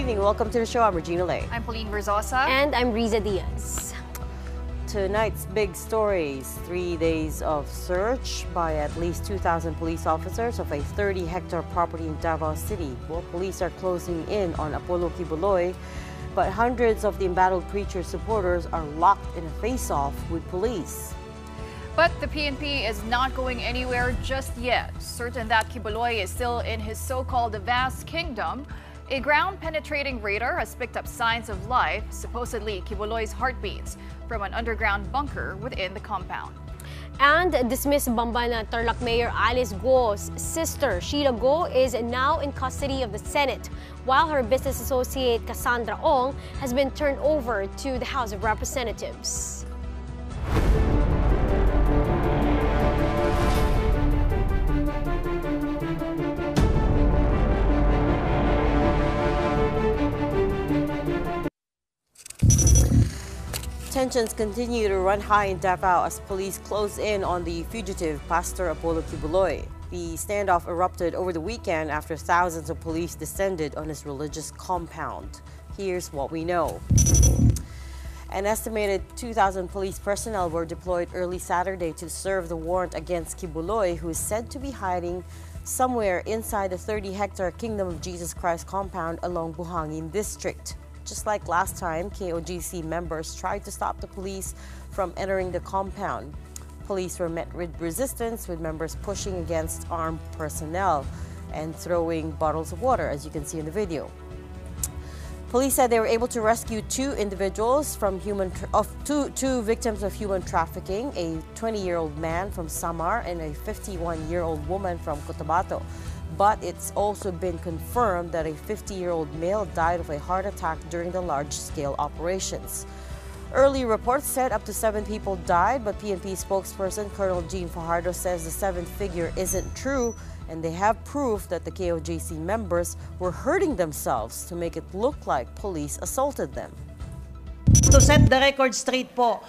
evening. Welcome to the show. I'm Regina Lay. I'm Pauline Verzosa. And I'm Riza Diaz. Tonight's big stories: 3 days of search by at least 2,000 police officers of a 30-hectare property in Davao City. Well, police are closing in on Apollo Kibuloy, but hundreds of the embattled preacher supporters are locked in a face-off with police. But the PNP is not going anywhere just yet. Certain that Kibuloy is still in his so-called vast kingdom, a ground-penetrating radar has picked up signs of life, supposedly Kibuloy's heartbeats, from an underground bunker within the compound. And dismissed Bamban Tarlac Mayor Alice Guo's sister, Shiela Guo, is now in custody of the Senate, while her business associate, Cassandra Ong, has been turned over to the House of Representatives. Tensions continue to run high in Davao as police close in on the fugitive Pastor Apollo Kibuloy. The standoff erupted over the weekend after thousands of police descended on his religious compound. Here's what we know. An estimated 2,000 police personnel were deployed early Saturday to serve the warrant against Kibuloy, who is said to be hiding somewhere inside the 30-hectare Kingdom of Jesus Christ compound along Buhangin District. Just like last time, KOJC members tried to stop the police from entering the compound. Police were met with resistance, with members pushing against armed personnel and throwing bottles of water, as you can see in the video. Police said they were able to rescue two individuals from two victims of human trafficking, a 20-year-old man from Samar and a 51-year-old woman from Cotabato. But it's also been confirmed that a 50-year-old male died of a heart attack during the large-scale operations. Early reports said up to 7 people died, but PNP spokesperson Colonel Jean Fajardo says the 7th figure isn't true, and they have proof that the KOJC members were hurting themselves to make it look like police assaulted them. To set the record straight po,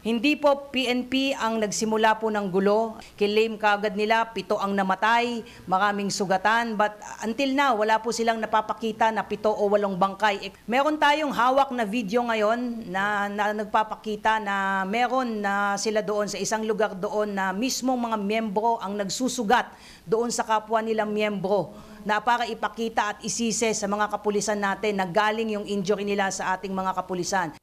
hindi po PNP ang nagsimula po ng gulo. Claim kaagad nila, 7 ang namatay, maraming sugatan. But until now, wala po silang napapakita na 7 o 8 bangkay. Meron tayong hawak na video ngayon na nagpapakita na meron na sila doon sa isang lugar doon na mismong mga miyembro ang nagsusugat doon sa kapwa nilang miyembro, na para ipakita at isise sa mga kapulisan natin na galing yung injury nila sa ating mga kapulisan.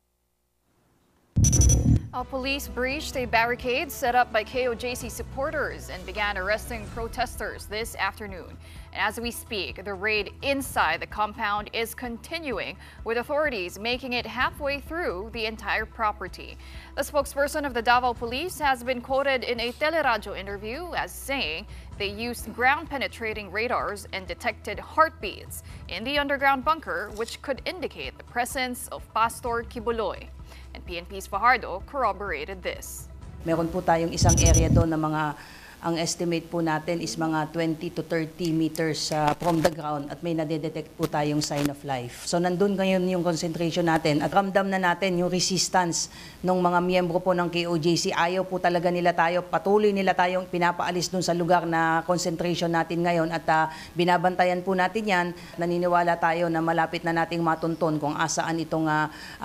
Police breached a barricade set up by KOJC supporters and began arresting protesters this afternoon. And as we speak, the raid inside the compound is continuing, with authorities making it halfway through the entire property. The spokesperson of the Davao Police has been quoted in a teleradyo interview as saying they used ground-penetrating radars and detected heartbeats in the underground bunker, which could indicate the presence of Pastor Kibuloy. And PNP's Fajardo corroborated this. Meron po tayong isang area doon na ang estimate po natin is mga 20 to 30 meters from the ground at may nadedetect po tayong sign of life. So nandun ngayon yung concentration natin at ramdam na natin yung resistance ng mga miyembro po ng KOJC. Ayaw po talaga nila tayo, patuloy nila tayong pinapaalis dun sa lugar na concentration natin ngayon at binabantayan po natin yan. Naniniwala tayo na malapit na nating matunton kung asaan itong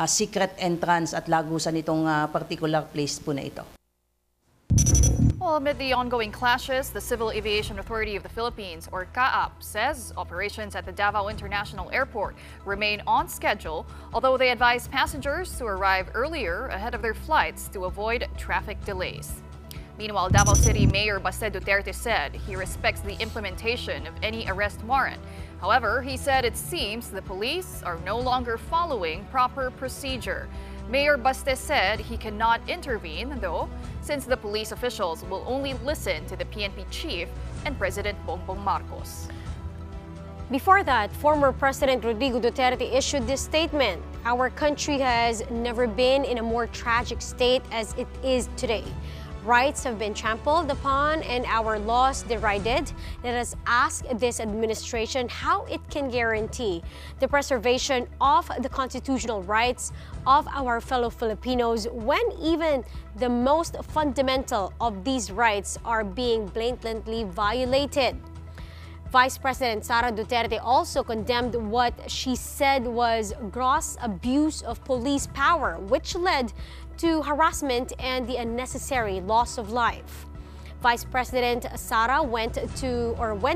secret entrance at lagusan itong particular place po na ito. Well, amid the ongoing clashes, the Civil Aviation Authority of the Philippines, or CAAP, says operations at the Davao International Airport remain on schedule, although they advise passengers to arrive earlier ahead of their flights to avoid traffic delays. Meanwhile, Davao City Mayor Baste Duterte said he respects the implementation of any arrest warrant. However, he said it seems the police are no longer following proper procedure. Mayor Baste said he cannot intervene, though, since the police officials will only listen to the PNP chief and President Bongbong Marcos. Before that, former President Rodrigo Duterte issued this statement: "Our country has never been in a more tragic state as it is today. Rights have been trampled upon and our laws derided. Let us ask this administration how it can guarantee the preservation of the constitutional rights of our fellow Filipinos when even the most fundamental of these rights are being blatantly violated." Vice President Sara Duterte also condemned what she said was gross abuse of police power, which led to harassment and the unnecessary loss of life. Vice President Sara went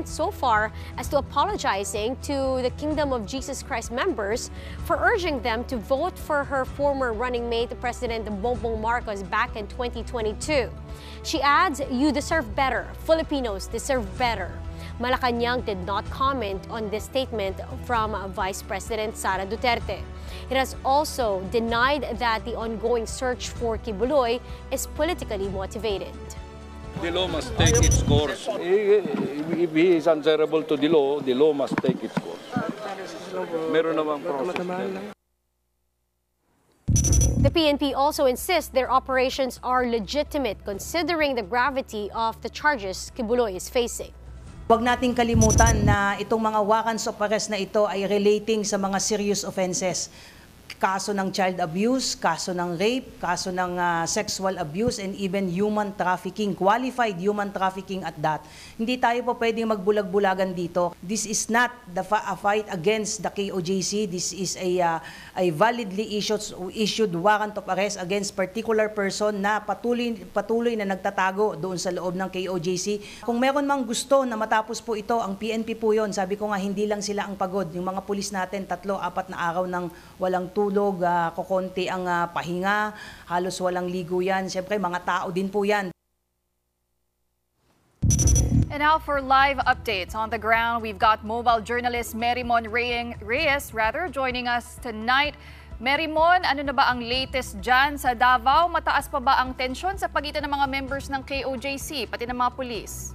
so far as to apologizing to the Kingdom of Jesus Christ members for urging them to vote for her former running mate, President Bongbong Marcos, back in 2022. She adds, "You deserve better. Filipinos deserve better." Malacanang did not comment on this statement from Vice President Sara Duterte. It has also denied that the ongoing search for Kibuloy is politically motivated. The law must take its course. If he is answerable to the law must take its course. Meron namang process. The PNP also insists their operations are legitimate considering the gravity of the charges Kibuloy is facing. Huwag nating kalimutan na itong mga warrants of arrest na ito ay relating sa mga serious offenses. Kaso ng child abuse, kaso ng rape, kaso ng sexual abuse, and even human trafficking, qualified human trafficking at that. Hindi tayo po pwedeng magbulag-bulagan dito. This is not a fight against the KOJC. This is a validly issued warrant of arrest against particular person na patuloy na nagtatago doon sa loob ng KOJC. Kung meron mang gusto na matapos po ito, ang PNP po yon. Sabi ko nga, hindi lang sila ang pagod. Yung mga pulis natin, 3-4 na araw ng walang tulog, kukonti ang pahinga, halos walang ligo yan. Siyempre, mga tao din po yan. And now for live updates on the ground, we've got mobile journalist Merimon Reyes joining us tonight. Merimon, ano na ba ang latest dyan sa Davao? Mataas pa ba ang tensyon sa pagitan ng mga members ng KOJC, pati ng mga pulis?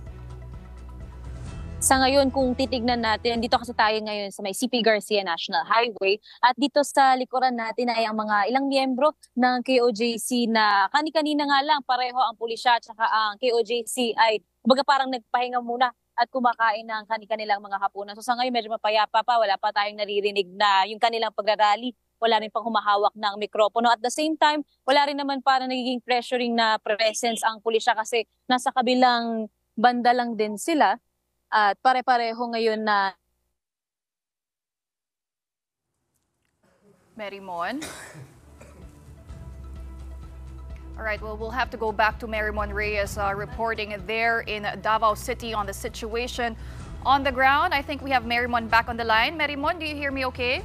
Sa ngayon, kung titignan natin, dito kasi tayo ngayon sa may CP Garcia National Highway at dito sa likuran natin ay ang mga ilang miyembro ng KOJC na kani-kanina nga lang pareho ang pulisya at saka ang KOJC ay kumbaga parang nagpahinga muna at kumakain ng kani-kanilang mga hapunan. So sa ngayon medyo mapayapa pa, wala pa tayong naririnig na yung kanilang pagrarally, wala rin pang humahawak ng mikropono. At the same time, wala rin naman parang nagiging pressuring na presence ang pulisya kasi nasa kabilang banda lang din sila. At pare-pareho ngayon na Merimon. All right, well, we'll have to go back to Merimon Reyes reporting there in Davao City on the situation on the ground. I think we have Merimon back on the line. Merimon, do you hear me okay?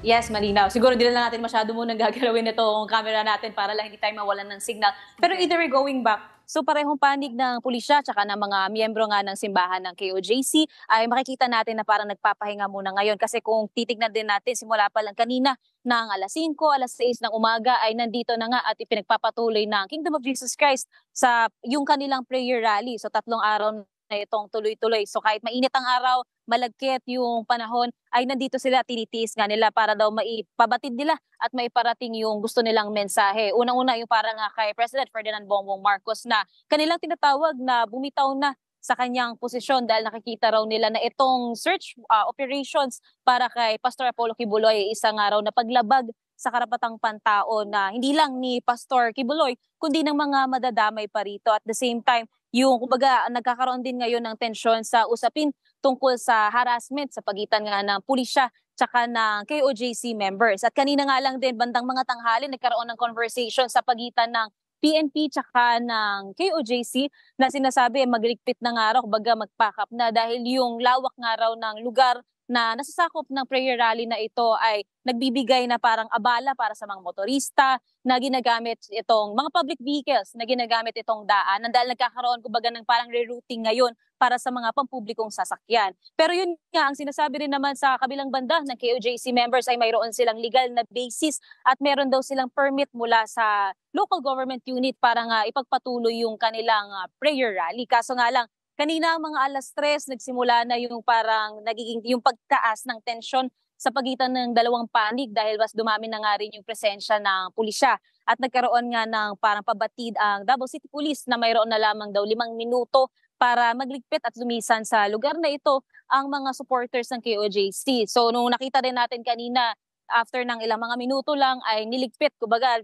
yes, malinaw. Siguro di na natin masyado munang gagalawin itong camera natin para lang hindi tayo mawalan ng signal. Pero either way, going back, so parehong panig ng pulisya tsaka ng mga miyembro nga ng simbahan ng KOJC ay makikita natin na parang nagpapahinga muna ngayon. Kasi kung titignan din natin, simula pa lang kanina ng alas 5, alas 6 ng umaga ay nandito na nga at ipinagpapatuloy ng Kingdom of Jesus Christ sa yung kanilang prayer rally. So 3 araw na itong tuloy-tuloy. So kahit mainit ang araw, malagkit yung panahon, ay nandito sila, tinitiis nga nila para daw maipabatid nila at maiparating yung gusto nilang mensahe. Unang-una yung para nga kay President Ferdinand Bongbong Marcos na kanilang tinatawag na bumitaw na sa kanyang posisyon dahil nakikita raw nila na itong search operations para kay Pastor Apollo Kibuloy ay isang araw na paglabag sa karapatang pantao na hindi lang ni Pastor Kibuloy kundi ng mga madadamay pa rito. At the same time, yung kumbaga nagkakaroon din ngayon ng tensyon sa usapin tungkol sa harassment sa pagitan nga ng pulisya tsaka ng KOJC members. At kanina nga lang din bandang mga tanghali nagkaroon ng conversation sa pagitan ng PNP tsaka ng KOJC na sinasabi magligpit na nga raw, kumbaga mag-pack up na dahil yung lawak nga raw ng lugar na nasasakop ng prayer rally na ito ay nagbibigay na parang abala para sa mga motorista na ginagamit itong mga public vehicles na ginagamit itong daan dahil nagkakaroon kumbaga ng parang rerouting ngayon para sa mga pampublikong sasakyan. Pero yun nga, ang sinasabi rin naman sa kabilang banda ng KOJC members ay mayroon silang legal na basis at meron daw silang permit mula sa local government unit para nga ipagpatuloy yung kanilang prayer rally. Kaso nga lang, kanina mga alas 3 nagsimula na yung parang nagiging yung pagtaas ng tensyon sa pagitan ng dalawang panig dahil mas dumami na nga rin yung presensya ng pulisya. At nagkaroon nga ng parang pabatid ang Davao City Police na mayroon na lamang daw 5 minuto para magligpit at lumisan sa lugar na ito ang mga supporters ng KOJC. So nung nakita din natin kanina, after ng ilang mga minuto lang ay niligpit kumbaga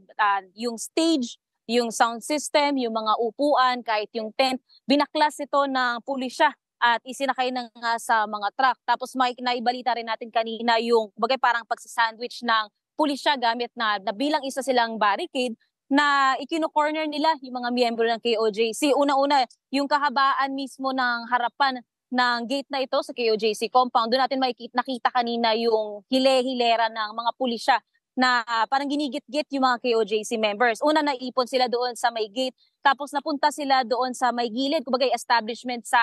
yung stage, yung sound system, yung mga upuan, kahit yung tent, binaklas ito ng pulisya at isinakay na nga sa mga truck. Tapos may naibalita rin natin kanina yung bagay parang pagsasandwich ng pulisya gamit na bilang isa silang barricade na ikino-corner nila yung mga miyembro ng KOJC. Una-una, yung kahabaan mismo ng harapan ng gate na ito sa KOJC compound. Doon natin nakita kanina yung hile-hilera ng mga pulisya na parang ginigit-git yung mga KOJC members. Una, naipon sila doon sa may gate, tapos napunta sila doon sa may gilid, kumbaga establishment sa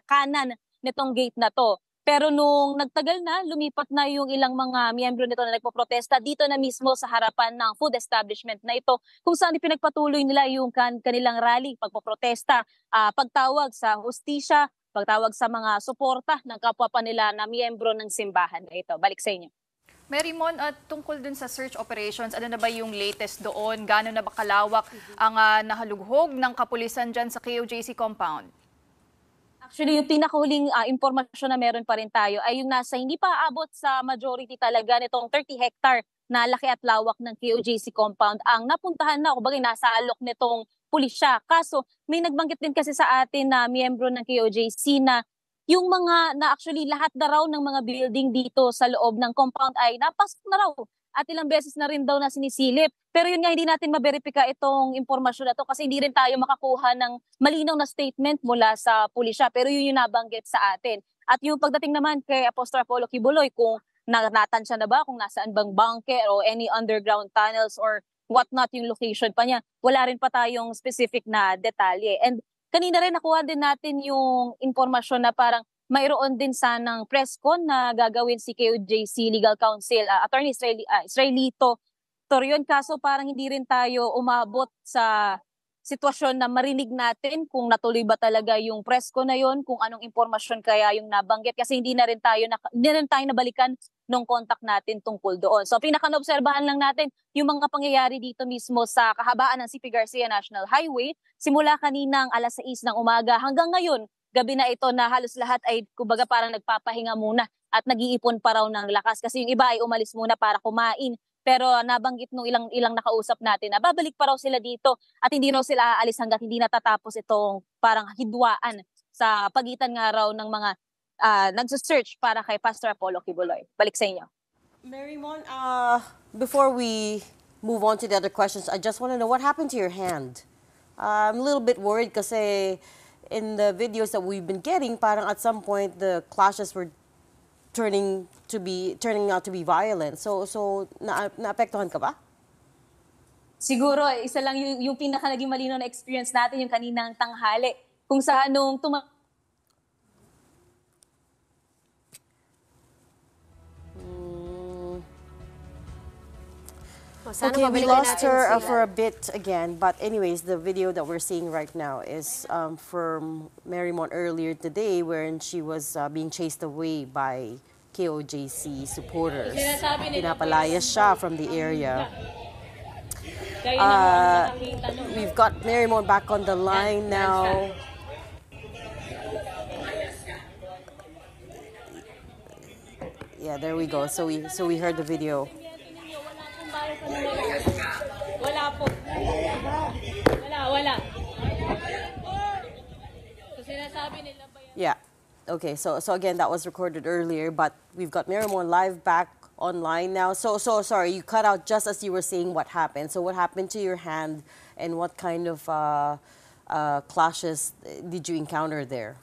kanan nitong gate na to. Pero nung nagtagal na, lumipat na yung ilang mga miyembro nito na nagpoprotesta dito na mismo sa harapan ng food establishment na ito, kung saan ipinagpatuloy nila yung kanilang rally, pagpoprotesta, pagtawag sa hustisya, pagtawag sa mga suporta ng kapwa pa nila na miyembro ng simbahan na ito. Balik sa inyo. Mary Mon, tungkol dun sa search operations, ano na ba yung latest doon? Gaano na ba kalawak ang nahalughog ng kapulisan dyan sa KOJC compound? Actually, yung pinakahuling impormasyon na meron pa rin tayo ay yung nasa hindi pa aabot sa majority talaga nitong 30 hectare na laki at lawak ng KOJC compound ang napuntahan na, kumbaga nasa alok nitong pulisya. Kaso may nagbanggit din kasi sa atin na miyembro ng KOJC na yung mga na actually lahat na raw ng mga building dito sa loob ng compound ay napasok na raw at ilang beses na rin daw na sinisilip. Pero yun nga, hindi natin maberipika itong impormasyon na to kasi hindi rin tayo makakuha ng malinaw na statement mula sa pulisya. Pero yun yung nabanggit sa atin. At yung pagdating naman kay Apostol Apollo Kibuloy, kung natansya na ba, kung nasaan bang bunker o any underground tunnels or whatnot yung location pa niya, wala rin pa tayong specific na detalye. And kanina rin nakuha din natin yung impormasyon na parang mayroon din sanang press con na gagawin si KOJC Legal Counsel, Attorney Israelito Torion. Kaso parang hindi rin tayo umabot sa sitwasyon na marinig natin kung natuloy ba talaga yung press con na yon, kung anong impormasyon kaya yung nabanggit. Kasi hindi na rin tayo nabalikan nung contact natin tungkol doon. So pinaka-naobserbahan lang natin yung mga pangyayari dito mismo sa kahabaan ng CP Garcia National Highway. Simula kaninang alas 6 ng umaga hanggang ngayon, gabi na ito na halos lahat ay kumbaga parang nagpapahinga muna at nag-iipon pa raw ng lakas. Kasi yung iba ay umalis muna para kumain. Pero nabanggit nung ilang nakausap natin na babalik pa raw sila dito at hindi raw sila aalis hanggat hindi natatapos itong parang hidwaan sa pagitan nga raw ng mga nagsusearch para kay Pastor Apollo Kibuloy. Balik sa inyo. Mary Mon, before we move on to the other questions, I just want to know what happened to your hand. I'm a little bit worried kasi in the videos that we've been getting, parang at some point the clashes were turning out to be violent. So naapektuhan ka ba? Siguro isa lang yung pinaka naging malinaw na experience natin yung kaninang tanghali kung saan nung Okay, we lost her for a bit again. But anyways, the video that we're seeing right now is from Mary Mon earlier today, wherein she was being chased away by KOJC supporters. Pinapalayas siya from the area. We've got Mary Mon back on the line now. Yeah, there we go. So we heard the video. Wala po. Wala. Yeah. Okay. So again, that was recorded earlier, but we've got Mary Mon live back online now. So sorry, you cut out just as you were saying what happened. So what happened to your hand, and what kind of clashes did you encounter there?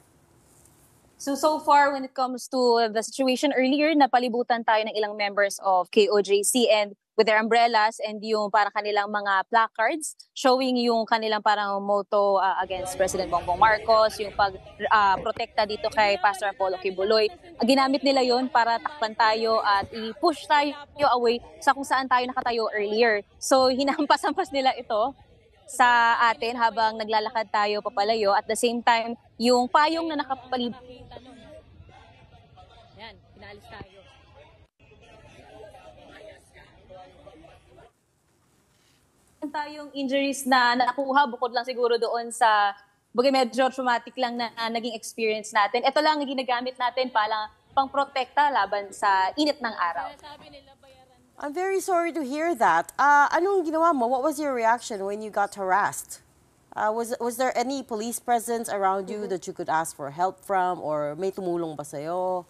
So far, when it comes to the situation earlier, napalibutan tayo ng ilang members of KOJC and with their umbrellas and yung parang kanilang mga placards showing yung kanilang parang motto against President Bongbong Marcos, yung pag-protekta dito kay Pastor Apollo Kibuloy. Ginamit nila yon para takpan tayo at i-push tayo away sa kung saan tayo nakatayo earlier. So hinampas-hampas nila ito sa atin habang naglalakad tayo papalayo. At the same time, yung payong na nakapalibot. Yan, pinalis tayo. Tayong injuries na nakuha bukod lang siguro doon sa medyo traumatic lang na naging experience natin. Ito lang ang ginagamit natin pang protekta laban sa init ng araw. I'm very sorry to hear that. Anong ginawa mo? What was your reaction when you got harassed? Was there any police presence around you that you could ask for help from, or may tumulong ba sa'yo?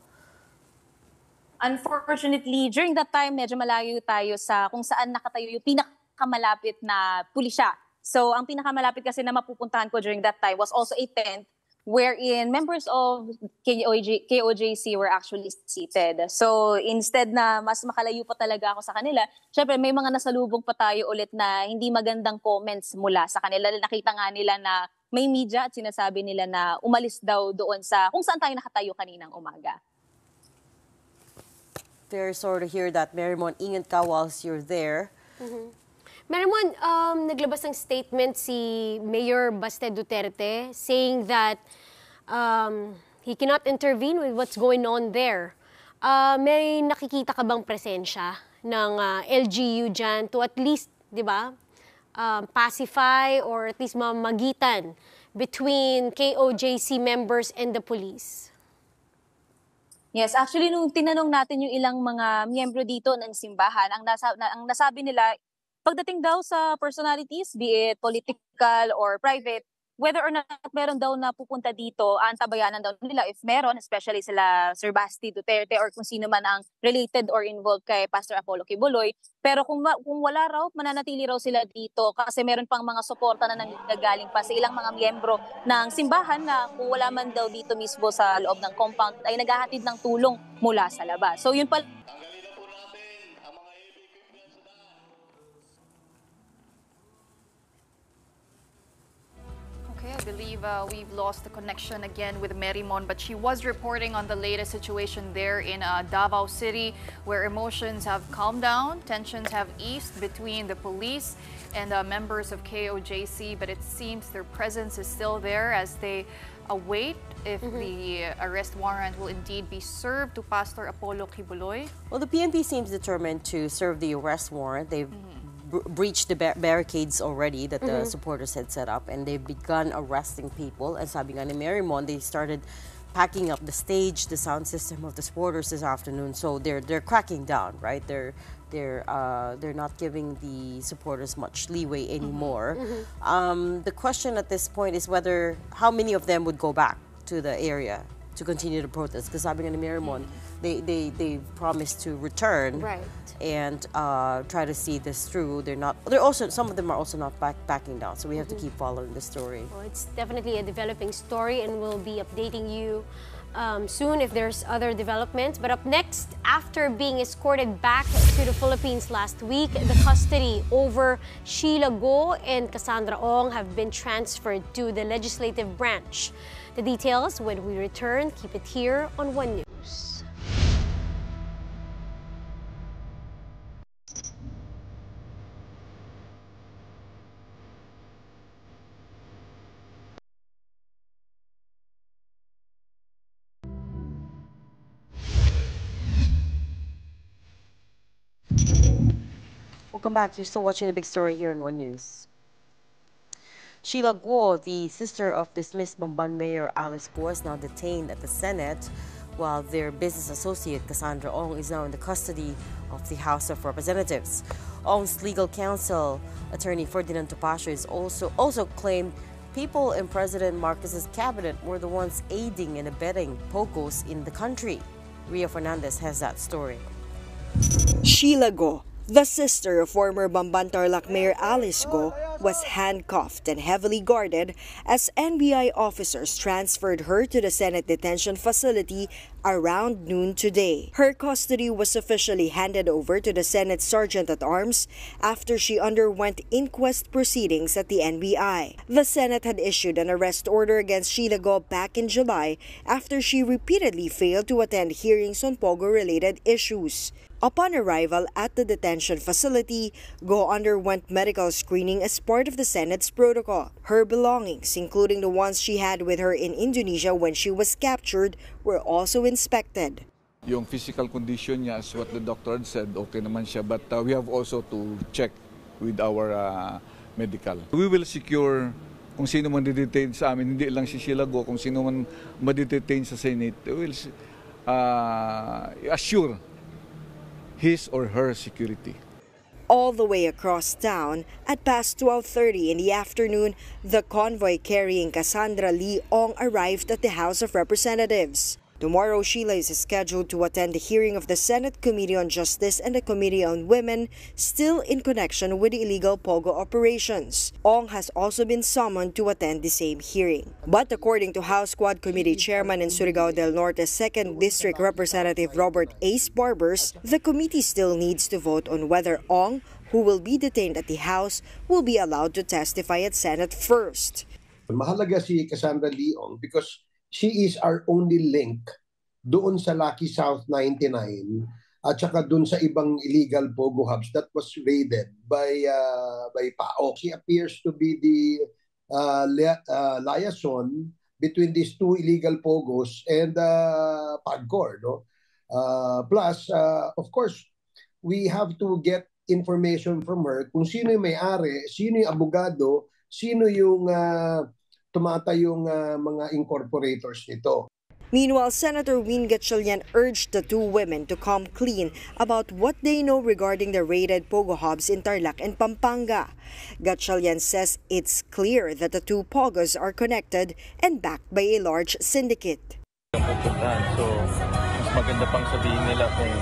Unfortunately, during that time, medyo malayo tayo sa kung saan nakatayo yung pinakamalapit na pulisya. So, ang pinakamalapit kasi na mapupuntahan ko during that time was also a tent wherein members of KOJC were actually seated. So, instead na mas makalayo pa talaga ako sa kanila, syempre may mga nasalubong pa tayo ulit na hindi magandang comments mula sa kanila. Nakita nga nila na may media at sinasabi nila na umalis daw doon sa kung saan tayo nakatayo kaninang umaga. Very sorry to hear that, Marymon. Ingat ka whilst you're there. Marymon, naglabas ng statement si Mayor Baste Duterte saying that he cannot intervene with what's going on there. May nakikita ka bang presensya ng LGU dyan to at least, di ba, pacify or at least mamagitan between KOJC members and the police? Yes, actually nung tinanong natin yung ilang mga miyembro dito ng simbahan, ang nasabi nila, pagdating daw sa personalities, be it political or private, whether or not meron daw na pupunta dito, antabayanan daw nila if meron, especially sila Sir Basti Duterte or kung sino man ang related or involved kay Pastor Apollo Kibuloy. Pero kung wala raw, mananatili raw sila dito kasi meron pang mga suporta na nanggagaling pa sa ilang mga miyembro ng simbahan na kung wala man daw dito mismo sa loob ng compound ay naghahatid ng tulong mula sa labas. So yun pala. Okay, I believe we've lost the connection again with Marymon, but she was reporting on the latest situation there in Davao City, where emotions have calmed down, tensions have eased between the police and members of KOJC, but it seems their presence is still there as they await if the arrest warrant will indeed be served to Pastor Apollo Kibuloy. Well, the PNP seems determined to serve the arrest warrant. They've breached the barricades already that the supporters had set up, and they've begun arresting people. And sabi nga ni Marymon, they started packing up the stage, the sound system of the supporters this afternoon. So they're cracking down, right? They're not giving the supporters much leeway anymore. The question at this point is whether how many of them would go back to the area to continue the protest. Because sabi nga ni Marymon, they promised to return and try to see this through. Some of them are also not backing down. So we have to keep following the story. Well, it's definitely a developing story, and we'll be updating you soon if there's other developments. But up next, after being escorted back to the Philippines last week, the custody over Shiela Guo and Cassandra Ong have been transferred to the legislative branch. The details when we return. Keep it here on One News. Welcome back. You're still watching the big story here on One News. Shiela Guo, the sister of dismissed Bamban Mayor Alice Guo, is now detained at the Senate, while their business associate Cassandra Ong is now in the custody of the House of Representatives. Ong's legal counsel, attorney Ferdinand Topacio, is also claimed people in President Marcos's cabinet were the ones aiding and abetting POGOs in the country. Ria Fernandez has that story. Shiela Guo, the sister of former Bamban Tarlac Mayor Alice Guo, was handcuffed and heavily guarded as NBI officers transferred her to the Senate detention facility around noon today. Her custody was officially handed over to the Senate Sergeant-at-Arms after she underwent inquest proceedings at the NBI. The Senate had issued an arrest order against Shiela Guo back in July after she repeatedly failed to attend hearings on POGO-related issues. Upon arrival at the detention facility, Guo underwent medical screening as part of the Senate's protocol. Her belongings, including the ones she had with her in Indonesia when she was captured, were also inspected. Yung physical condition niya, as what the doctor had said, okay naman siya. But we have also to check with our medical. We will secure kung sino man didetain sa amin, hindi lang si Shiela Guo, kung sino man ma-detain sa Senate, we will assure his or her security. all the way across town. At past 12:30 in the afternoon, the convoy carrying Cassandra Ong arrived at the House of Representatives. Tomorrow, Shiela is scheduled to attend the hearing of the Senate Committee on Justice and the Committee on Women, still in connection with the illegal pogo operations. Ong has also been summoned to attend the same hearing. But according to House Squad Committee Chairman and Surigao del Norte 2nd District Representative Robert Ace Barbers, the committee still needs to vote on whether Ong, who will be detained at the House, will be allowed to testify at Senate first. Mahalaga si Cassandra Ong because she is our only link doon sa Lucky South 99 at saka doon sa ibang illegal pogo hubs that was raided by PAO. She appears to be the liaison between these two illegal pogos and PAGCOR. No? Plus, of course, we have to get information from her kung sino yung may-ari, sino yung abogado, sino yung tumatayong mga incorporators nito. Meanwhile, Senator Win Gatchalian urged the two women to come clean about what they know regarding the raided pogo hubs in Tarlac and Pampanga. Gatchalian says it's clear that the two pogos are connected and backed by a large syndicate. So, mas maganda pang sabihin nila kung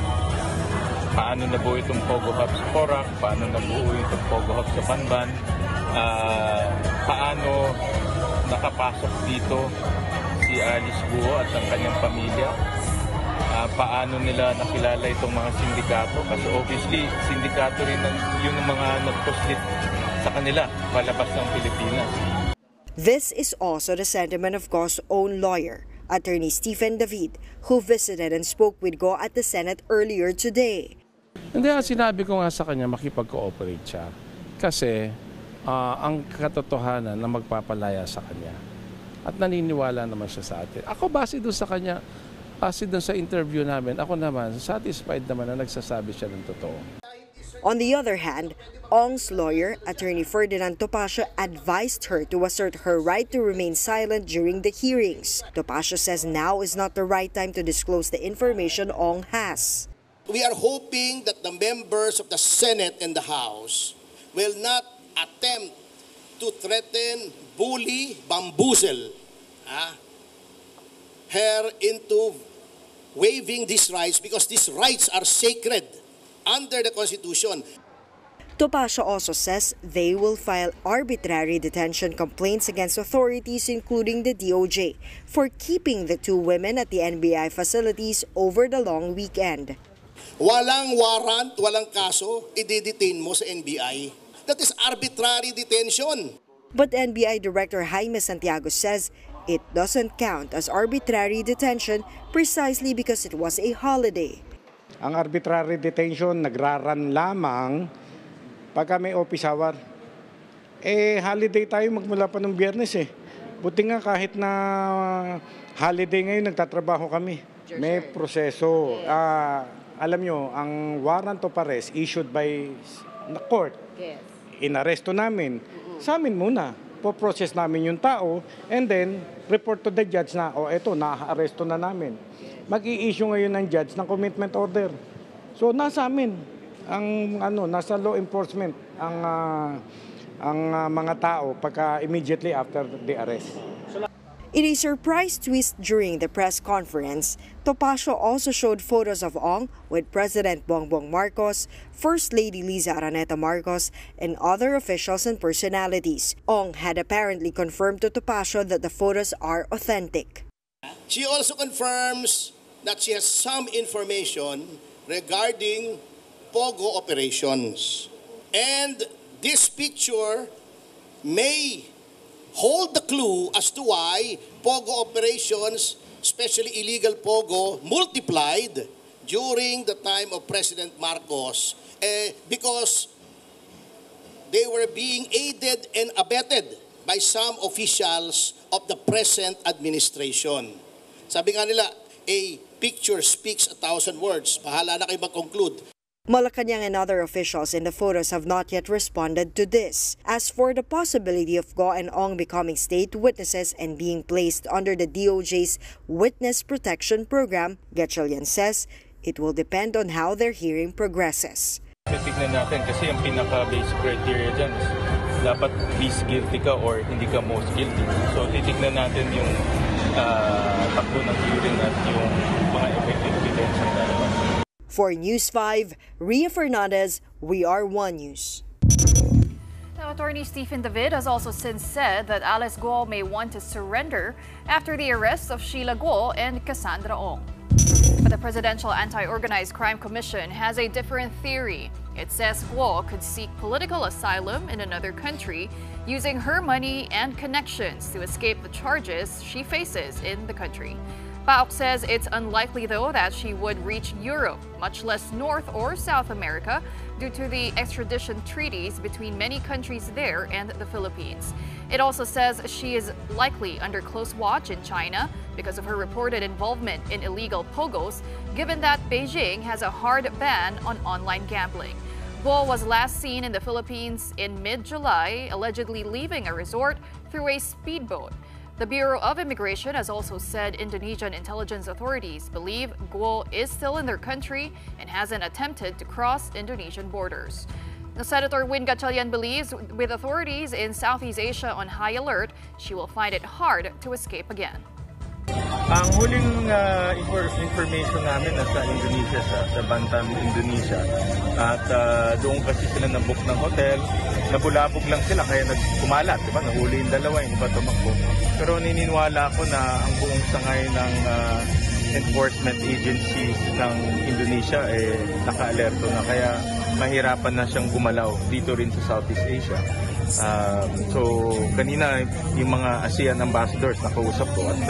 paano nabuo itong pogo hubs sa Porac, paano nabuo itong pogo hubs sa Banban, paano nakapasok dito si Alice Guo at ang kanyang pamilya, paano nila nakilala itong mga sindikato kasi obviously sindikato rin yung mga nagposlit sa kanila palabas ng Pilipinas. This is also the sentiment of Go's own lawyer, Attorney Stephen David, who visited and spoke with Go at the Senate earlier today. Hindi, sinabi ko nga sa kanya makipag-cooperate siya kasi ang katotohanan na magpapalaya sa kanya. At naniniwala naman siya sa atin. Ako base doon sa kanya, base doon sa interview namin, ako naman, satisfied naman na nagsasabi siya ng totoo. On the other hand, Ong's lawyer, Attorney Ferdinand Topacio, advised her to assert her right to remain silent during the hearings. Topacio says now is not the right time to disclose the information Ong has. We are hoping that the members of the Senate and the House will not attempt to threaten, bully, bamboozle her into waiving these rights because these rights are sacred under the Constitution. Topacio also says they will file arbitrary detention complaints against authorities including the DOJ for keeping the two women at the NBI facilities over the long weekend. Walang warrant, walang kaso, i-detain mo sa NBI. That is arbitrary detention. But NBI Director Jaime Santiago says it doesn't count as arbitrary detention precisely because it was a holiday. Ang arbitrary detention nagraran lamang pagka may office hour. Holiday tayo magmula pa ng Biyernes eh. Buti nga kahit na holiday ngayon nagtatrabaho kami. May proseso. Alam nyo, ang warrant of arrest issued by the court. Yes. Inaresto namin. Sa amin muna. Po-process namin yung tao and then report to the judge na, eto, na-aresto na namin. Mag-i-issue ngayon ng judge ng commitment order. So, nasa amin. Nasa law enforcement ang mga tao pagka immediately after the arrest. In a surprise twist during the press conference, Topacio also showed photos of Ong with President Bongbong Marcos, First Lady Liza Araneta Marcos, and other officials and personalities. Ong had apparently confirmed to Topacio that the photos are authentic. She also confirms that she has some information regarding pogo operations. And this picture may hold the clue as to why pogo operations, especially illegal pogo, multiplied during the time of President Marcos because they were being aided and abetted by some officials of the present administration. Sabi nga nila, a picture speaks 1,000 words. Bahala na kayo mag-conclude. Malacanang and other officials in the photos have not yet responded to this. As for the possibility of Go and Ong becoming state witnesses and being placed under the DOJ's Witness Protection Program, Gatchalian says it will depend on how their hearing progresses. Titignan natin kasi ang pinaka-basic criteria dyan is dapat please guilty ka or hindi ka most guilty. So titignan natin yung takbo ng hearing at yung mga effective evidence ng dalawa. For News 5, Ria Fernandez, We Are One News. Now, attorney Stephen David has also since said that Alice Guo may want to surrender after the arrest of Shiela Guo and Cassandra Ong. But the Presidential Anti-Organized Crime Commission has a different theory. It says Guo could seek political asylum in another country using her money and connections to escape the charges she faces in the country. PAOK says it's unlikely, though, that she would reach Europe, much less North or South America, due to the extradition treaties between many countries there and the Philippines. It also says she is likely under close watch in China because of her reported involvement in illegal pogos, given that Beijing has a hard ban on online gambling. Guo was last seen in the Philippines in mid-July, allegedly leaving a resort through a speedboat. The Bureau of Immigration has also said Indonesian intelligence authorities believe Guo is still in their country and hasn't attempted to cross Indonesian borders. Now, Senator Win Gatchalian believes with authorities in Southeast Asia on high alert, she will find it hard to escape again. Ang huling information namin nasa Indonesia, sa Bantam, Indonesia. At doon kasi sila nabook ng hotel, nabulabog lang sila kaya nagkumalat, diba? Nahuli yung dalawa, yung iba tumakbo. Pero nininiwala ko na ang buong sangay ng enforcement agency ng Indonesia naka-alerto na kaya mahirapan na siyang gumalaw dito rin sa Southeast Asia. So kanina yung mga ASEAN ambassadors nakausap ko at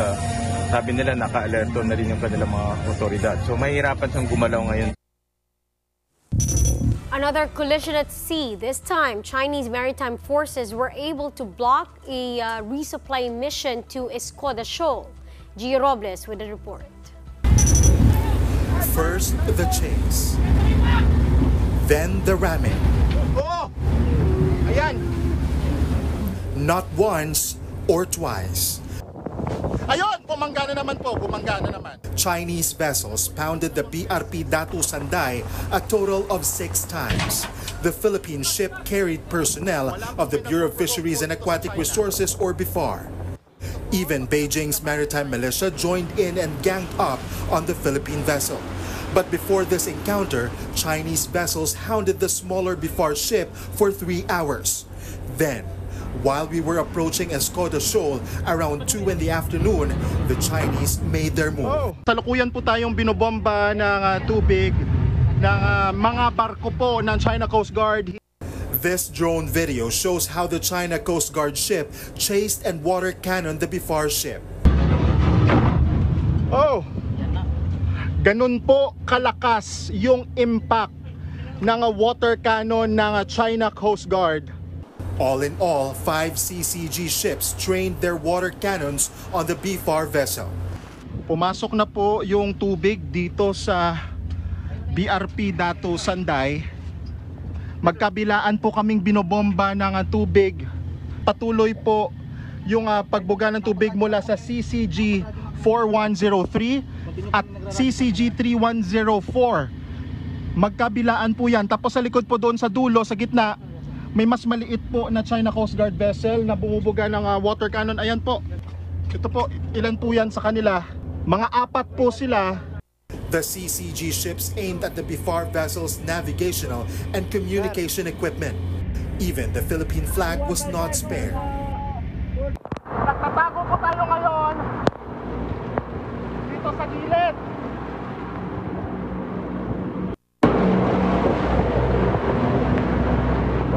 sabi nila naka-alerto na rin yung kanilang mga otoridad. So mahirapan siyang gumalaw ngayon. Another collision at sea. This time, Chinese maritime forces were able to block a resupply mission to Escoda Shoal. Gio Robles with the report. First, the chase. Then the ramming. Oh! Ayan! Not once or twice. Ayun! Bumangga na naman po, bumangga na naman. Chinese vessels pounded the BRP Datu Sanday a total of 6 times. The Philippine ship carried personnel of the Bureau of Fisheries and Aquatic Resources or BIFAR. Even Beijing's maritime militia joined in and ganged up on the Philippine vessel. But before this encounter, Chinese vessels hounded the smaller BIFAR ship for 3 hours. Then, while we were approaching Escoda Shoal around 2 in the afternoon, the Chinese made their move. Salukuyan po tayong binobomba ng tubig ng mga barko po ng China Coast Guard. This drone video shows how the China Coast Guard ship chased and water cannoned the BIFAR ship. Oh! Ganun po kalakas yung impact ng water cannon ng China Coast Guard. All in all, 5 CCG ships trained their water cannons on the BIFAR vessel. Pumasok na po yung tubig dito sa BRP Datu Sanday. Magkabilaan po kaming binobomba ng tubig. Patuloy po yung pagbuga ng tubig mula sa CCG 4103 at CCG 3104. Magkabilaan po yan. Tapos sa likod po doon sa dulo, sa gitna, may mas maliit po na China Coast Guard vessel na bumubuga ng water cannon. Ayan po. Ito po, ilan po yan sa kanila? Mga 4 po sila. The CCG ships aimed at the BIFAR vessel's navigational and communication equipment. Even the Philippine flag was not spared. Nagtatago po tayo ngayon dito sa gilid.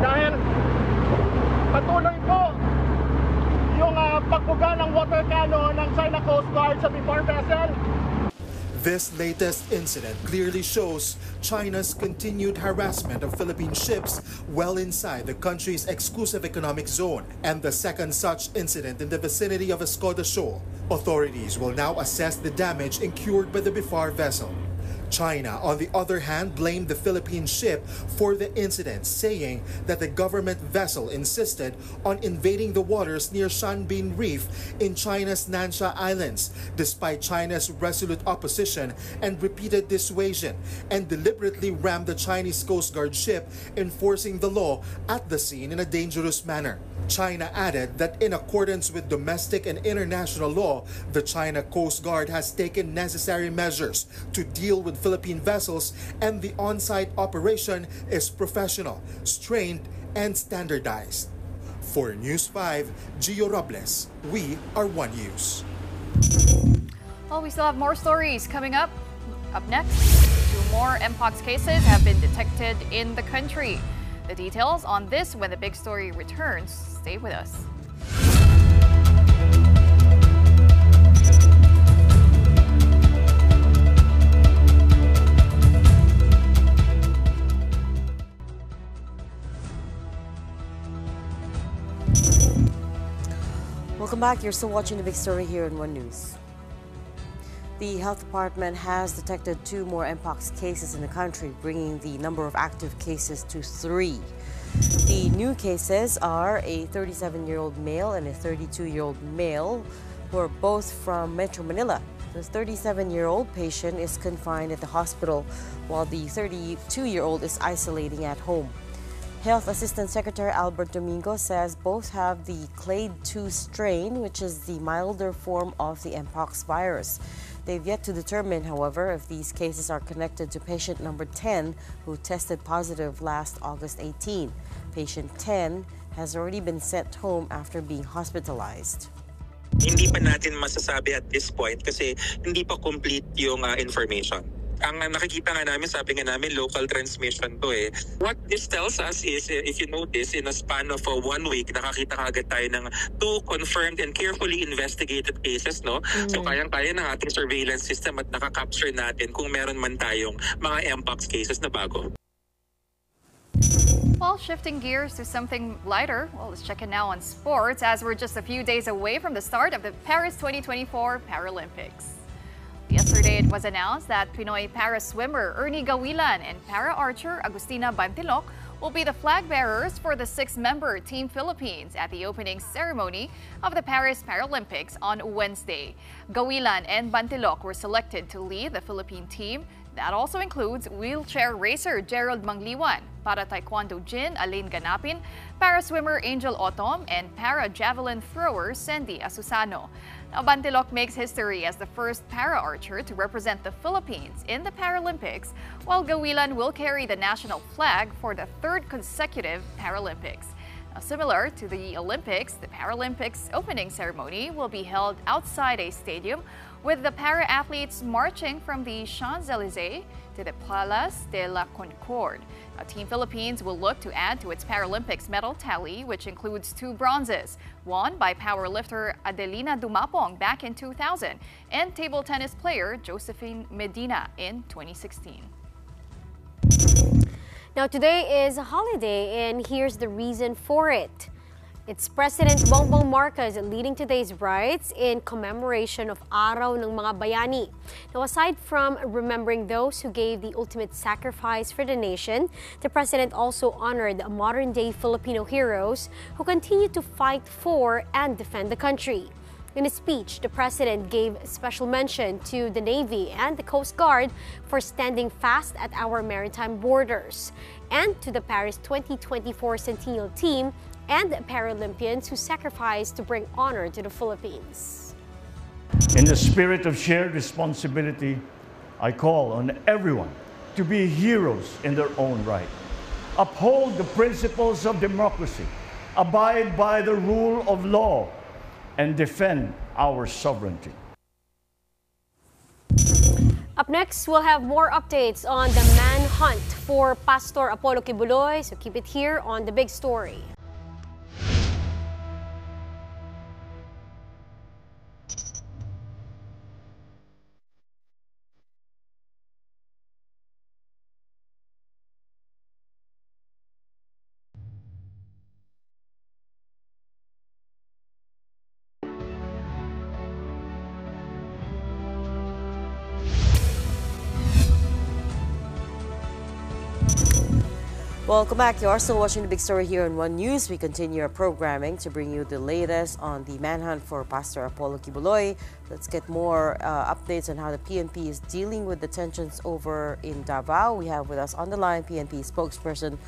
Dahil patuloy po yung pagbuga ng water cannon ng China Coast Guard sa BIFAR vessel. This latest incident clearly shows China's continued harassment of Philippine ships well inside the country's exclusive economic zone, and the second such incident in the vicinity of Escoda Shoal. Authorities will now assess the damage incurred by the BIFAR vessel. China, on the other hand, blamed the Philippine ship for the incident, saying that the government vessel insisted on invading the waters near Shanbin Reef in China's Nansha Islands, despite China's resolute opposition and repeated dissuasion, and deliberately rammed the Chinese Coast Guard ship, enforcing the law at the scene in a dangerous manner. China added that in accordance with domestic and international law, the China Coast Guard has taken necessary measures to deal with Philippine vessels, and the on-site operation is professional, trained, and standardized. For News 5, Gio Robles, we are One News. Well, we still have more stories coming up. Up next, 2 more Mpox cases have been detected in the country. The details on this when the big story returns. Stay with us. Welcome back. You're still watching the big story here in One News. The health department has detected 2 more Mpox cases in the country, bringing the number of active cases to 3. The new cases are a 37-year-old male and a 32-year-old male, who are both from Metro Manila. The 37-year-old patient is confined at the hospital, while the 32-year-old is isolating at home. Health Assistant Secretary Albert Domingo says both have the clade 2 strain, which is the milder form of the Mpox virus. They've yet to determine, however, if these cases are connected to patient number 10, who tested positive last August 18. Patient 10 has already been sent home after being hospitalized. Hindi pa natin masasabi at this point kasi hindi pa complete yung information. Ang nakikita nga namin, sabi nga namin, local transmission to eh. What this tells us is, if you notice, in a span of 1 week, nakakita kagad tayo ng 2 confirmed and carefully investigated cases, no? So kayang-kaya ng ating surveillance system at nakakapture natin kung meron man tayong mga Mpox cases na bago. Well, shifting gears to something lighter, well, let's check in now on sports as we're just a few days away from the start of the Paris 2024 Paralympics. Yesterday, it was announced that Pinoy para-swimmer Ernie Gawilan and para-archer Agustina Bantilok will be the flag bearers for the 6-member Team Philippines at the opening ceremony of the Paris Paralympics on Wednesday. Gawilan and Bantilok were selected to lead the Philippine team. That also includes wheelchair racer Gerald Mangliwan, para-taekwondo Jin Alain Ganapin, para-swimmer Angel Otom, and para-javelin thrower Sandy Asusano. Now, Bantilok makes history as the first para-archer to represent the Philippines in the Paralympics, while Gawilan will carry the national flag for the 3rd consecutive Paralympics. Now, similar to the Olympics, the Paralympics opening ceremony will be held outside a stadium, with the para-athletes marching from the Champs-Élysées to the Place de la Concorde. Now, Team Philippines will look to add to its Paralympics medal tally, which includes 2 bronzes, won by powerlifter Adelina Dumapong back in 2000 and table tennis player Josephine Medina in 2016. Now, today is a holiday, and here's the reason for it. It's President Bongbong Marcos leading today's rites in commemoration of Araw ng Mga Bayani. Now, aside from remembering those who gave the ultimate sacrifice for the nation, the President also honored modern-day Filipino heroes who continue to fight for and defend the country. In a speech, the President gave special mention to the Navy and the Coast Guard for standing fast at our maritime borders, and to the Paris 2024 Centennial Team and Paralympians who sacrificed to bring honor to the Philippines. In the spirit of shared responsibility, I call on everyone to be heroes in their own right. Uphold the principles of democracy, abide by the rule of law, and defend our sovereignty. Up next, we'll have more updates on the manhunt for Pastor Apollo Kibuloy, so keep it here on The Big Story. Welcome back. You are still watching the big story here on One News. We continue our programming to bring you the latest on the manhunt for Pastor Apollo Kibuloy. Let's get more updates on how the PNP is dealing with the tensions over in Davao. We have with us on the line PNP spokesperson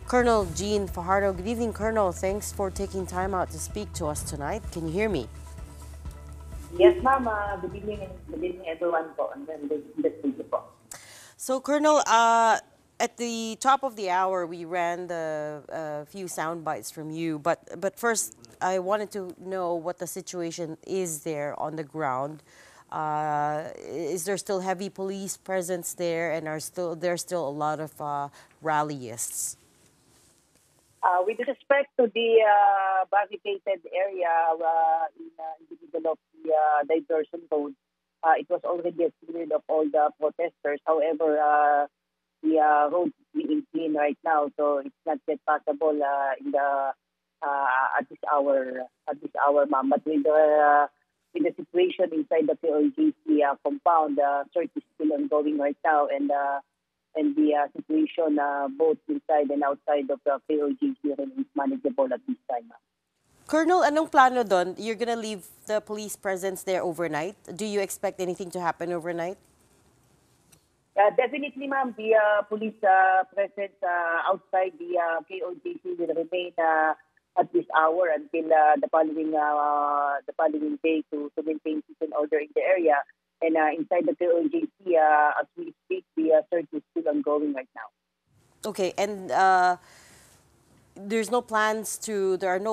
Colonel Jean Fajardo. Good evening, Colonel. Thanks for taking time out to speak to us tonight. Can you hear me? Yes, ma'am. Good evening everyone po. So, Colonel, at the top of the hour, we ran the few sound bites from you. But first, I wanted to know what the situation is there on the ground. Is there still heavy police presence there, and there's still a lot of rallyists? With respect to the barricaded area in the middle of the diversion road, it was already cleared of all the protesters. However, the road is being clean right now, so it's not yet possible in the at this hour, ma'am. But with the situation inside the PLGC compound, search is still ongoing right now, and the situation both inside and outside of the PLGC is manageable at this time, ma'am. Colonel, anong plano doon? You're gonna leave the police presence there overnight? Do you expect anything to happen overnight? Definitely, ma'am. The police presence outside the KOJC will remain at this hour until the following day to maintain peace and order in the area. And inside the KOJC, as we speak, the search is still ongoing right now. Okay, and there are no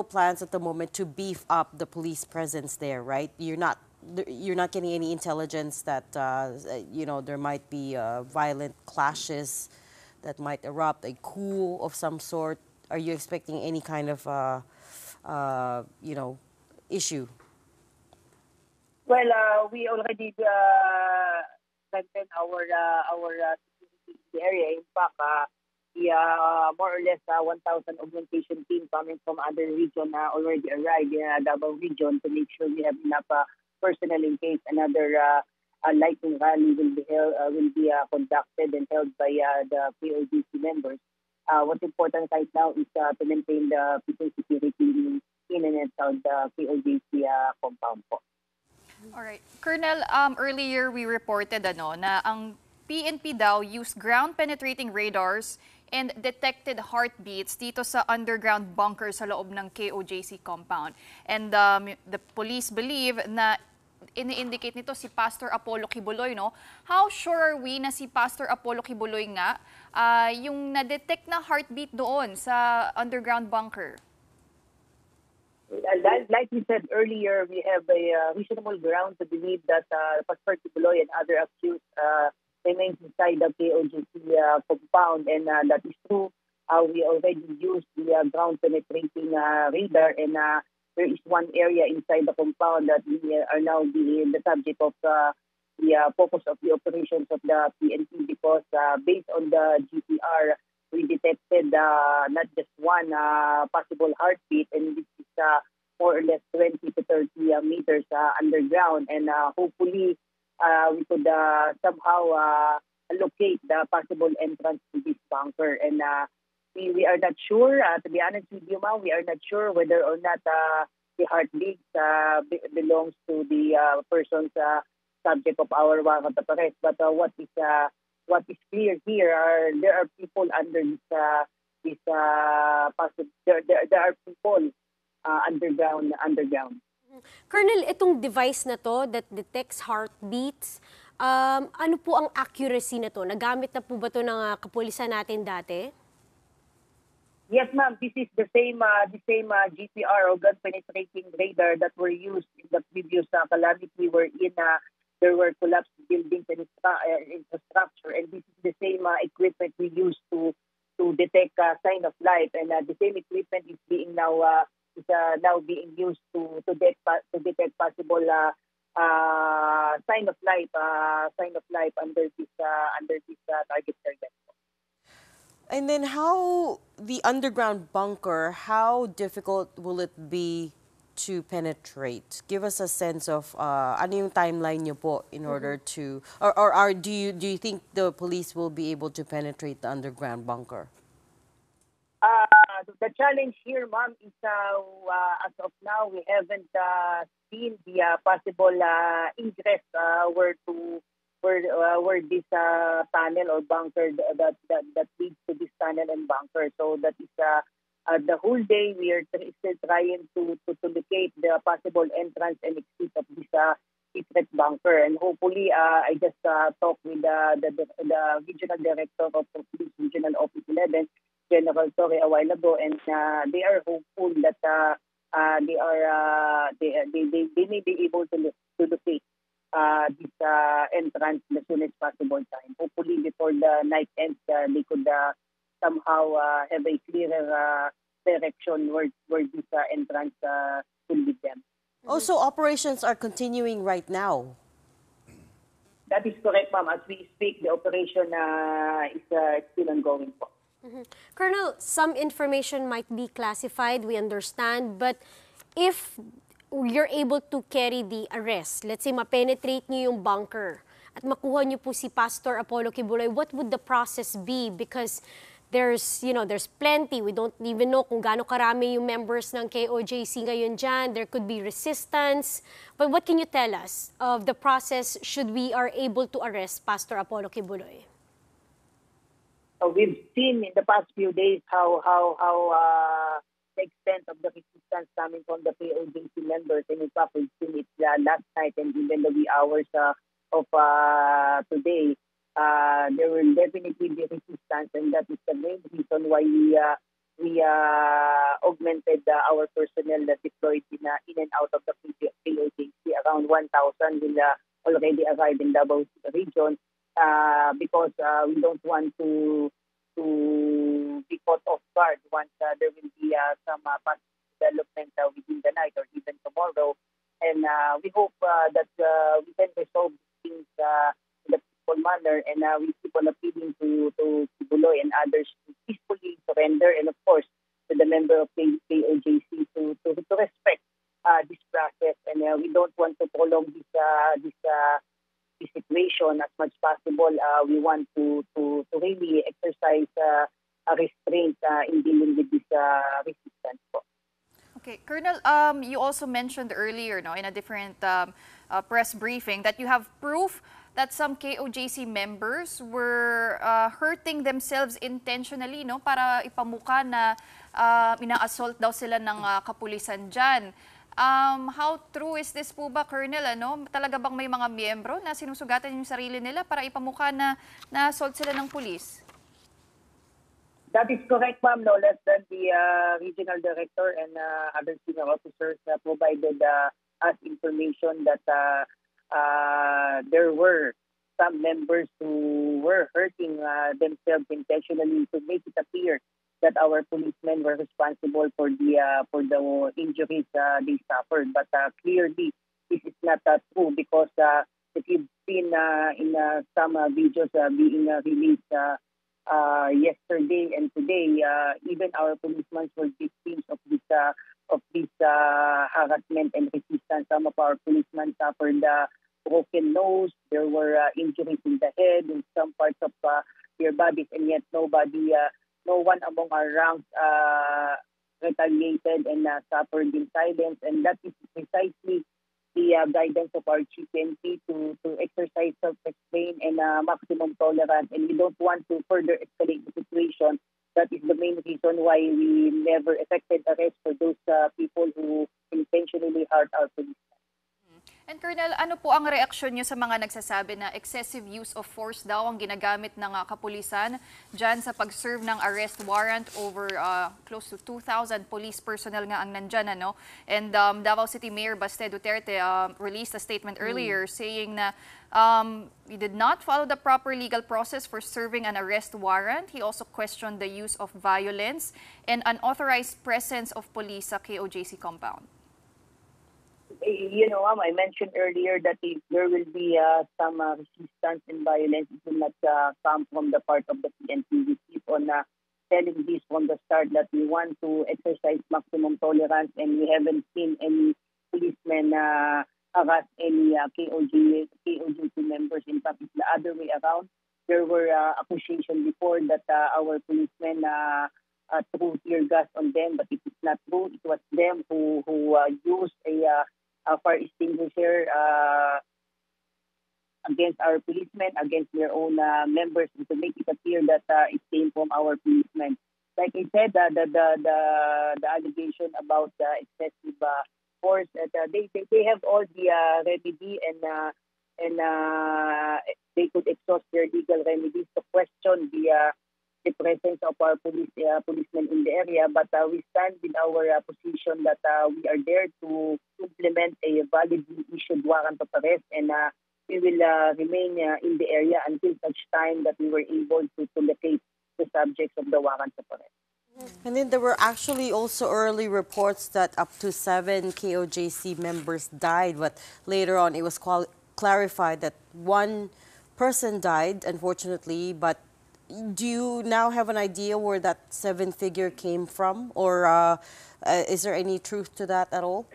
plans at the moment to beef up the police presence there, right? You're not getting any intelligence that there might be violent clashes that might erupt, a coup of some sort. Are you expecting any kind of issue? Well, we already strengthened our security in the area. In fact, more or less 1,000 augmentation team coming from other region already arrived in Davao region to make sure we have enough personnel in case another lightning rally will be conducted and held by the POGC members. What's important right now is to maintain the peace and security in and outside the POGC compound po. All right. Colonel, earlier we reported na ang PNP daw used ground-penetrating radars and detected heartbeats dito sa underground bunker sa loob ng KOJC compound. And the police believe na ini-indicate nito si Pastor Apollo Kibuloy, no? How sure are we na si Pastor Apollo Kibuloy nga yung na-detect na heartbeat doon sa underground bunker? Like we said earlier, we have a reasonable ground to believe that Pastor Kibuloy and other accused remains inside the KOJC compound, and that is true. We already used the ground-penetrating radar, and there is one area inside the compound that we are now being the subject of the focus of the operations of the PNP, because based on the GPR, we detected not just one possible heartbeat, and this is more or less 20 to 30 meters underground, and hopefully we could somehow locate the possible entrance to this bunker. And we are not sure, to be honest with you, ma'am, we are not sure whether or not the heartbeat belongs to the person's subject of our warrant of arrest. But what is clear here there are people under there are people underground. Colonel, itong device na to that detects heartbeats, ano po ang accuracy na to? Nagamit na po ba to ng kapulisan natin dati? Yes, ma'am. This is the same GPR or gun-penetrating radar that were used in the previous calamity wherein there were collapsed buildings and infrastructure. And this is the same equipment we used to detect sign of life. And the same equipment is being now being used to detect possible sign of life under this target area. And then how the underground bunker, how difficult will it be to penetrate? Give us a sense of ano yung timeline niyo po in order to, or do you think the police will be able to penetrate the underground bunker? The challenge here, ma'am, is as of now, we haven't seen the possible ingress where this tunnel or bunker that leads to this tunnel and bunker. So that is the whole day we are still trying to locate the possible entrance and exit of this secret bunker. And hopefully, I just talked with the regional director of Police Regional Office 11, General Torre, a while ago, and they are hopeful that they may be able to locate this entrance as soon as possible time. Hopefully, before the night ends, they could somehow have a clearer direction where this entrance will lead them. Also, operations are continuing right now. That is correct, ma'am. As we speak, the operation is still ongoing. Colonel, some information might be classified, we understand, but if you're able to carry the arrest, let's say ma-penetrate niyo yung bunker at makuha niyo po si Pastor Apollo Kibuloy, what would the process be? Because there's plenty. We don't even know kung gaano karami yung members ng KOJC ngayon dyan. There could be resistance. But what can you tell us of the process should we are able to arrest Pastor Apollo Kibuloy? We've seen in the past few days how the extent of the resistance coming from the KOJC members. And in fact, we've seen it last night and even the wee hours of today. There will definitely be resistance, and that is the main reason why we augmented our personnel that deployed in and out of the KOJC. Around 1,000 will already arrive in Davao region because we don't want to be caught off guard once there will be some development within the night or even tomorrow. And we hope that we can resolve things in a peaceful manner, and we keep on appealing to Kibuloy and others to peacefully surrender, and of course to the member of KOJC to respect this process. And we don't want to prolong this situation as much possible. We want to really exercise a restraint in dealing with this resistance. Okay, Colonel, you also mentioned earlier, in a different press briefing, that you have proof that some KOJC members were hurting themselves intentionally, para ipamuka na ina-assault daw sila ng kapulisan dyan. How true is this po ba, Colonel? Talaga bang may mga miyembro na sinusugatan yung sarili nila para ipamuka na na-assault sila ng pulis? That is correct, ma'am. No less than the regional director and other senior officers provided us information that there were some members who were hurting themselves intentionally to make it appear that our policemen were responsible for the injuries they suffered. But clearly, this is not true because if you've seen in some videos being released yesterday and today, even our policemen were victims of this harassment and resistance. Some of our policemen suffered broken nose. There were injuries in the head and some parts of their bodies, and yet no one among our ranks retaliated and suffered in silence. And that is precisely the guidance of our Chief NP to exercise self-restraint and maximum tolerance. And we don't want to further escalate the situation. That is the main reason why we never effected arrest for those people who intentionally hurt our police. And Colonel, ano po ang reaksyon niyo sa mga nagsasabi na excessive use of force daw ang ginagamit ng kapulisan dyan sa pag-serve ng arrest warrant over close to 2,000 police personnel nga ang nandyan, And Davao City Mayor Baste Duterte released a statement earlier saying na he did not follow the proper legal process for serving an arrest warrant. He also questioned the use of violence and unauthorized presence of police sa KOJC compound. I mentioned earlier that if there will be some resistance and violence, it will not come from the part of the PNP. We keep on telling this from the start that we want to exercise maximum tolerance, and we haven't seen any policemen harass any KOJC members. In fact, it's the other way around. There were accusations before that our policemen threw tear gas on them, but it is not true. It was them who used a fire extinguisher against our policemen, against their own members, to make it appear that it came from our policemen. Like I said, the allegation about excessive force, they have all the remedy and they could exhaust their legal remedies to question the presence of our policemen in the area. But we stand with our position that we are there to implement a validly issued warrant of arrest, and we will remain in the area until such time that we were able to locate the subjects of the warrant of arrest. And then there were actually also early reports that up to 7 KOJC members died, but later on it was clarified that one person died, unfortunately. But do you now have an idea where that 7 figure came from, or is there any truth to that at all?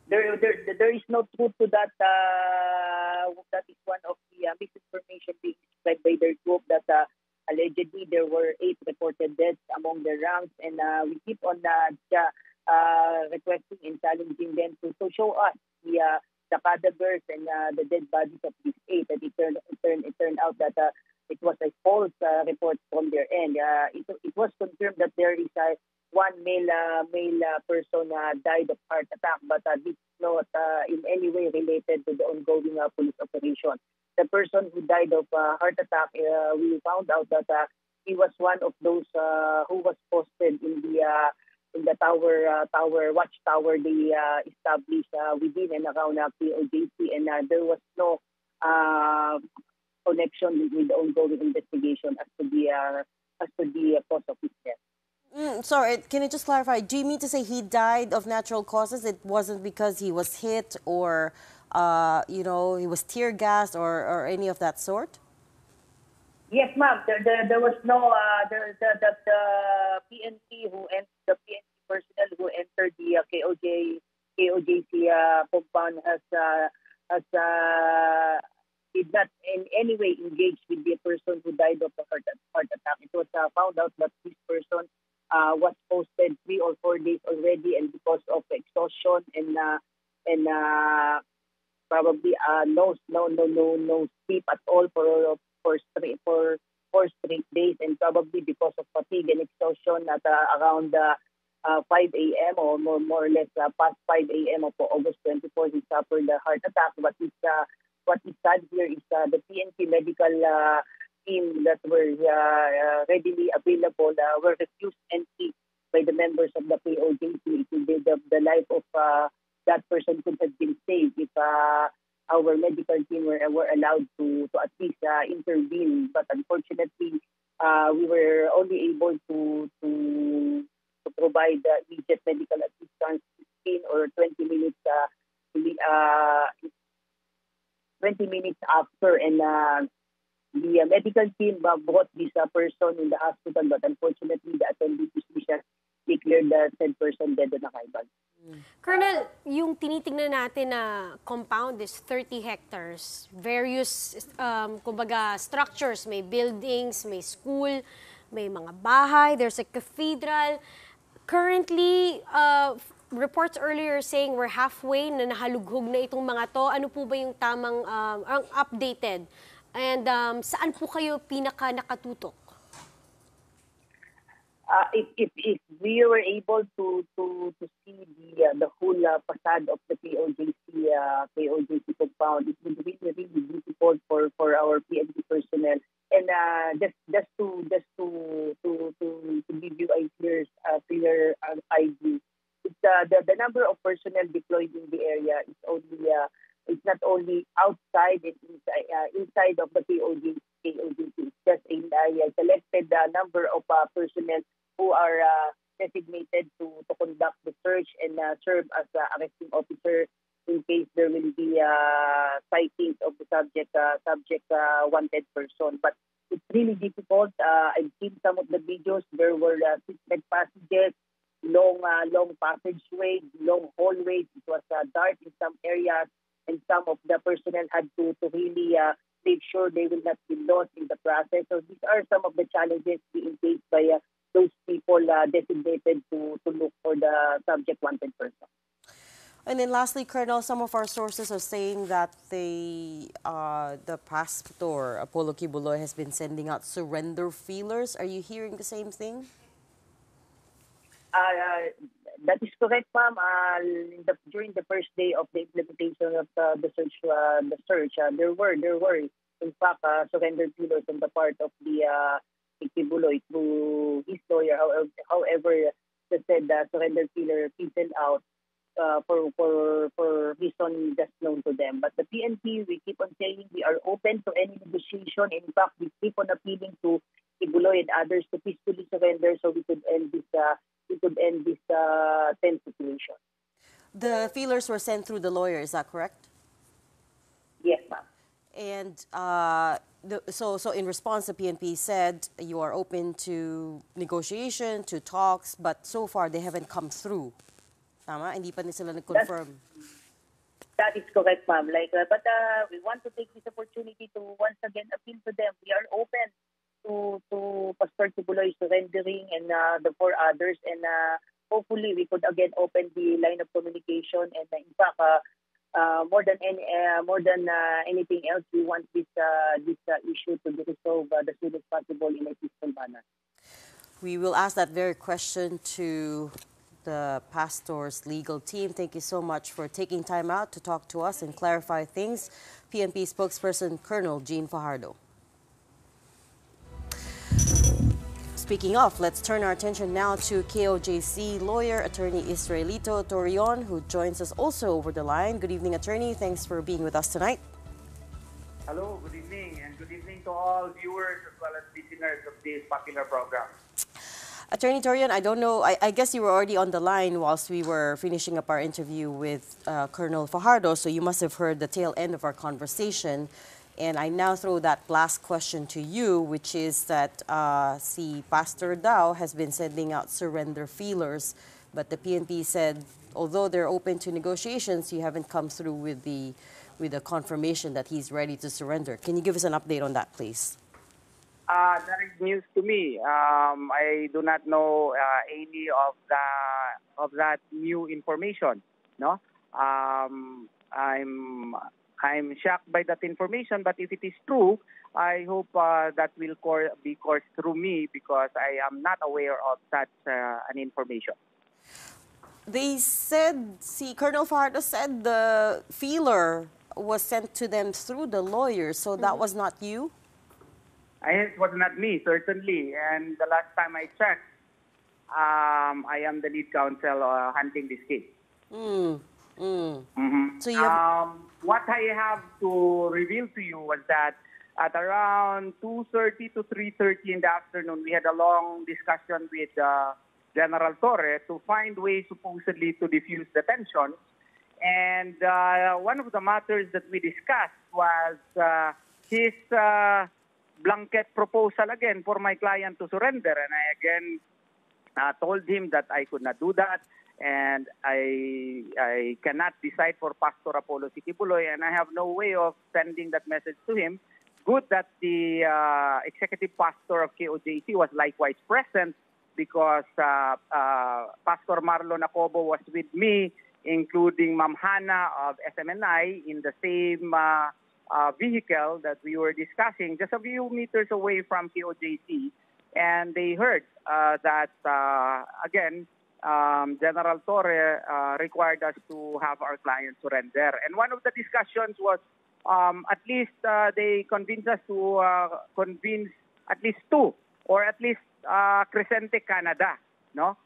There is no truth to that. That is one of the misinformation being spread by their group, that allegedly there were 8 reported deaths among their ranks, and we keep on requesting and challenging them to show us the cadavers and the dead bodies of these 8. And it turned out that it was a false report from their end. It was confirmed that there is one male person died of heart attack, but this is not in any way related to the ongoing police operation. The person who died of heart attack, we found out that he was one of those who was posted in the watchtower they established within and around POJC, and there was no connection with the ongoing investigation as to the cause of his death. Sorry, can you just clarify? Do you mean to say he died of natural causes? It wasn't because he was hit or, he was tear gassed or any of that sort? Yes, ma'am. There was no the PNP the PNP personnel who entered the KOJC compound has did not in any way engage with the person who died of a heart attack. It was found out that this person was posted 3 or 4 days already, and because of exhaustion and probably no sleep at all for 4 straight days, and probably because of fatigue and exhaustion at around 5 a.m. or more or less past 5 a.m. of August 24, he suffered a heart attack. What is sad here is the PNP medical team that were readily available were refused entry by the members of the POJC. The life of that person could have been saved if our medical team were allowed to at least intervene. But unfortunately, we were only able to provide immediate medical assistance 15 or 20 minutes 20 minutes after, and the medical team brought this person in the hospital, but unfortunately the attending physician declared the said person dead on arrival. Colonel, yung tinitingnan natin na compound is 30 hectares. Various, kumbaga, structures. May buildings, may school, may mga bahay, there's a cathedral. Currently, reports earlier saying we're halfway na nahalughog na itong mga to. Ano po ba yung tamang ang updated? And saan po kayo pinaka nakatutok? If we were able to see the whole facade of the KOJC compound, it would really difficult for our PNP personnel. And just to give you a clear idea, the number of personnel deployed in the area is only it's not only outside and inside of the KOJC. It's just a selected number of personnel who are designated to conduct the search and serve as arresting officer in case there will be sightings of the subject wanted person. But it's really difficult. I've seen some of the videos. There were secret passages, long passageways, long hallways. It was dark in some areas, and some of the personnel had to really make sure they will not be lost in the process. So these are some of the challenges being faced by those people designated to look for the subject wanted person. And then lastly, Colonel, some of our sources are saying that the pastor, Apollo Kibuloy, has been sending out surrender feelers. Are you hearing the same thing? That is correct, ma'am. During the first day of the implementation of the search, there were in fact surrender feelers on the part of the Kibuloy through his lawyer. However, they said that surrender feeler fizzled out for reason just known to them. But the PNP, we keep on saying we are open to any negotiation. In fact, we keep on appealing to Kibuloy and others to peacefully surrender so we could end this tense situation. The feelers were sent through the lawyer, is that correct? Yes, ma'am. And so in response, the PNP said you are open to negotiation, to talks, but so far they haven't come through. Tama? Hindi pa sila nag-confirm. That is correct, ma'am. But we want to take this opportunity to once again appeal to them. We are open to Pastor Kibuloy surrendering and the four others, and hopefully we could again open the line of communication. And in fact, more than anything else, we want this issue to be resolved as soon as possible in a peaceful manner. We will ask that very question to the pastor's legal team. Thank you so much for taking time out to talk to us and clarify things. PNP spokesperson Colonel Jean Fajardo. Speaking of, let's turn our attention now to KOJC lawyer, attorney Israelito Torion, who joins us also over the line. Good evening, attorney. Thanks for being with us tonight. Hello, good evening, and good evening to all viewers as well as listeners of this popular program. Attorney Torion, I don't know, I guess you were already on the line whilst we were finishing up our interview with Colonel Fajardo, so you must have heard the tail end of our conversation. And I now throw that last question to you, which is that si Pastor Dao has been sending out surrender feelers, but the PNP said, although they're open to negotiations, you haven't come through with the confirmation that he's ready to surrender. Can you give us an update on that, please? That is news to me. I do not know any of that new information. No, I'm shocked by that information. But if it is true, I hope that will be coursed through me because I am not aware of such an information. They said, Colonel Fajardo said the feeler was sent to them through the lawyer, so that was not you? It was not me, certainly. And the last time I checked, I am the lead counsel handling this case. So you have... What I have to reveal to you was that at around 2:30 to 3:30 in the afternoon, we had a long discussion with General Torre to find ways supposedly to diffuse the tension. And one of the matters that we discussed was his blanket proposal again for my client to surrender. And I again told him that I could not do that. And I cannot decide for Pastor Apollo Kibuloy, and I have no way of sending that message to him. Good that the executive pastor of KOJC was likewise present because Pastor Marlon Acobo was with me, including Ma'am Hannah of SMNI in the same vehicle that we were discussing just a few meters away from KOJC. And they heard that, again, General Torre required us to have our client surrender. And one of the discussions was at least they convinced us to convince at least two or at least Crescente Canada. No?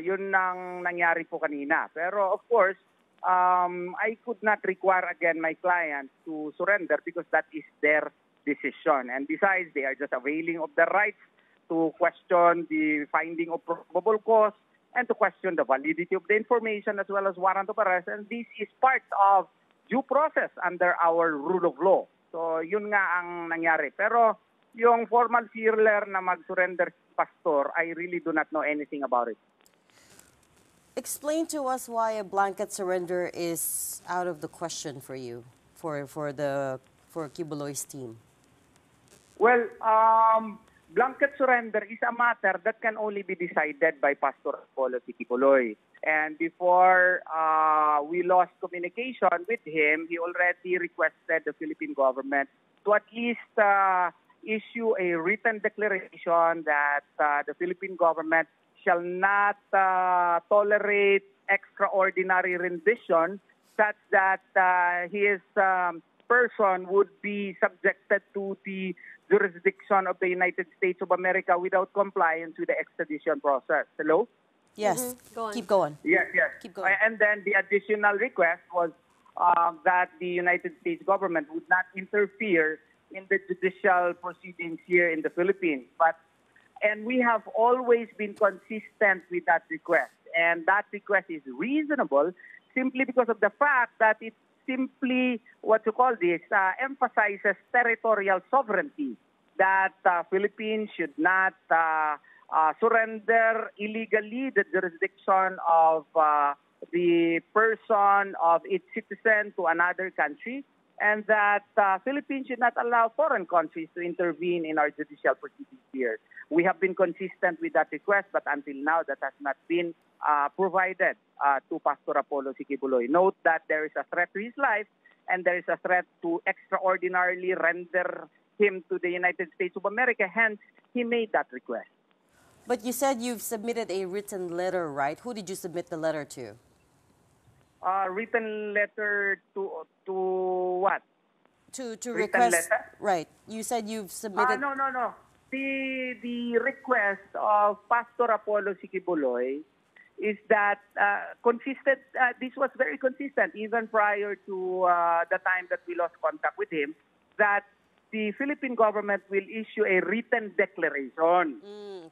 Yun ang nangyari po kanina. Pero of course, I could not require again my client to surrender because that is their decision. And besides, they are just availing of their rights to question the finding of probable cause and to question the validity of the information as well as warrant of arrest. And this is part of due process under our rule of law. So yun nga ang nangyari. Pero yung formal feeler na mag-surrender pastor, I really do not know anything about it. Explain to us why a blanket surrender is out of the question for you, for Kibuloy's team. Well, blanket surrender is a matter that can only be decided by Pastor Apollo Sikipuloy. And before we lost communication with him, he already requested the Philippine government to at least issue a written declaration that the Philippine government shall not tolerate extraordinary rendition such that his person would be subjected to the jurisdiction of the United States of America without compliance with the extradition process. Hello? Yes. Go on. Keep going. Yes, yes. Keep going. And then the additional request was that the United States government would not interfere in the judicial proceedings here in the Philippines. And we have always been consistent with that request. And that request is reasonable simply because of the fact that it simply, emphasizes territorial sovereignty, that Philippines should not surrender illegally the jurisdiction of the person of its citizen to another country, and that Philippines should not allow foreign countries to intervene in our judicial proceedings here. We have been consistent with that request, but until now that has not been provided to Pastor Apollo Sikipuloy. Note that there is a threat to his life and there is a threat to extraordinarily render him to the United States of America. Hence, he made that request. But you said you've submitted a written letter, right? Who did you submit the letter to? Written letter to what? To written request, letter? right? You said you've submitted. No. The request of Pastor Apollo Sikipuloy is that consistent. This was very consistent even prior to the time that we lost contact with him. That the Philippine government will issue a written declaration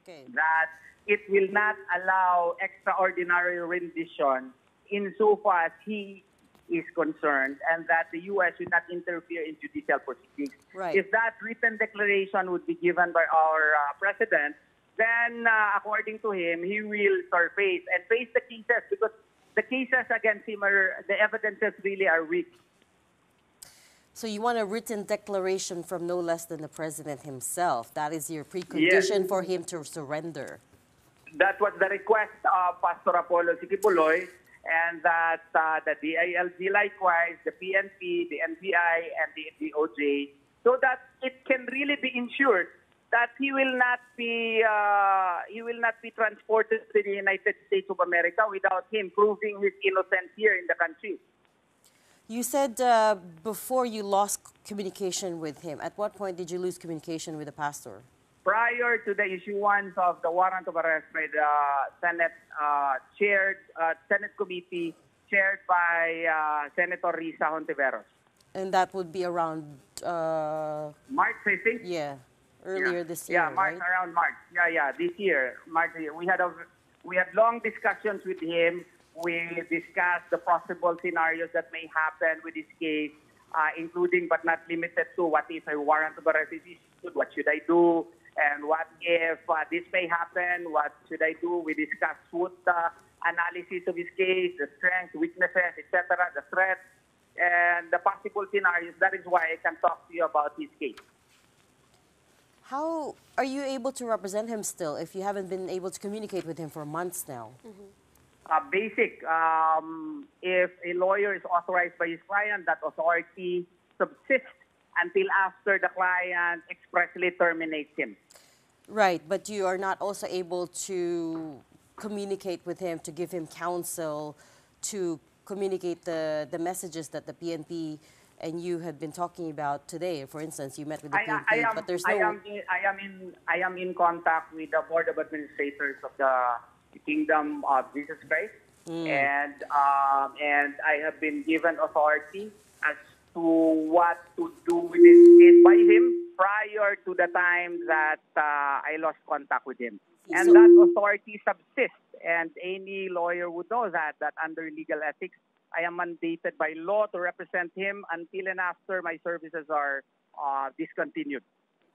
that it will not allow extraordinary rendition insofar as he is concerned, and that the U.S. should not interfere in judicial proceedings. Right. If that written declaration would be given by our president, then according to him, he will surface and face the cases, because the cases against him the evidences really are weak. So you want a written declaration from no less than the president himself. That is your precondition for him to surrender. That was the request of Pastor Apollo Sikipuloy, and that the DILG likewise, the PNP, the NBI, and the DOJ, so that it can really be ensured that he will not be transported to the United States of America without him proving his innocence here in the country. You said before you lost communication with him. At what point did you lose communication with the pastor? Prior to the issuance of the warrant of arrest by the Senate Senate committee chaired by Senator Risa Hontiveros. And that would be around March, I think. Yeah, earlier this year. Yeah, March, right? around March. Yeah, this year, March. We had long discussions with him. We discussed the possible scenarios that may happen with this case, including but not limited to what if a warrant of arrest is issued, what should I do, and what if this may happen, what should I do. We discussed SWOT analysis of his case, the strengths, weaknesses, etc., the threats, and the possible scenarios. That is why I can talk to you about his case. How are you able to represent him still if you haven't been able to communicate with him for months now? Basic. If a lawyer is authorized by his client, that authority subsists until after the client expressly terminates him. Right, but you are not also able to communicate with him, to give him counsel, to communicate the messages that the PNP and you had been talking about today. For instance, you met with the PNP, but there's no... I am in contact with the Board of Administrators of the Kingdom of Jesus Christ, and I have been given authority as to what to do with this case by him prior to the time that I lost contact with him. And that authority subsists, and any lawyer would know that under legal ethics, I am mandated by law to represent him until and after my services are discontinued.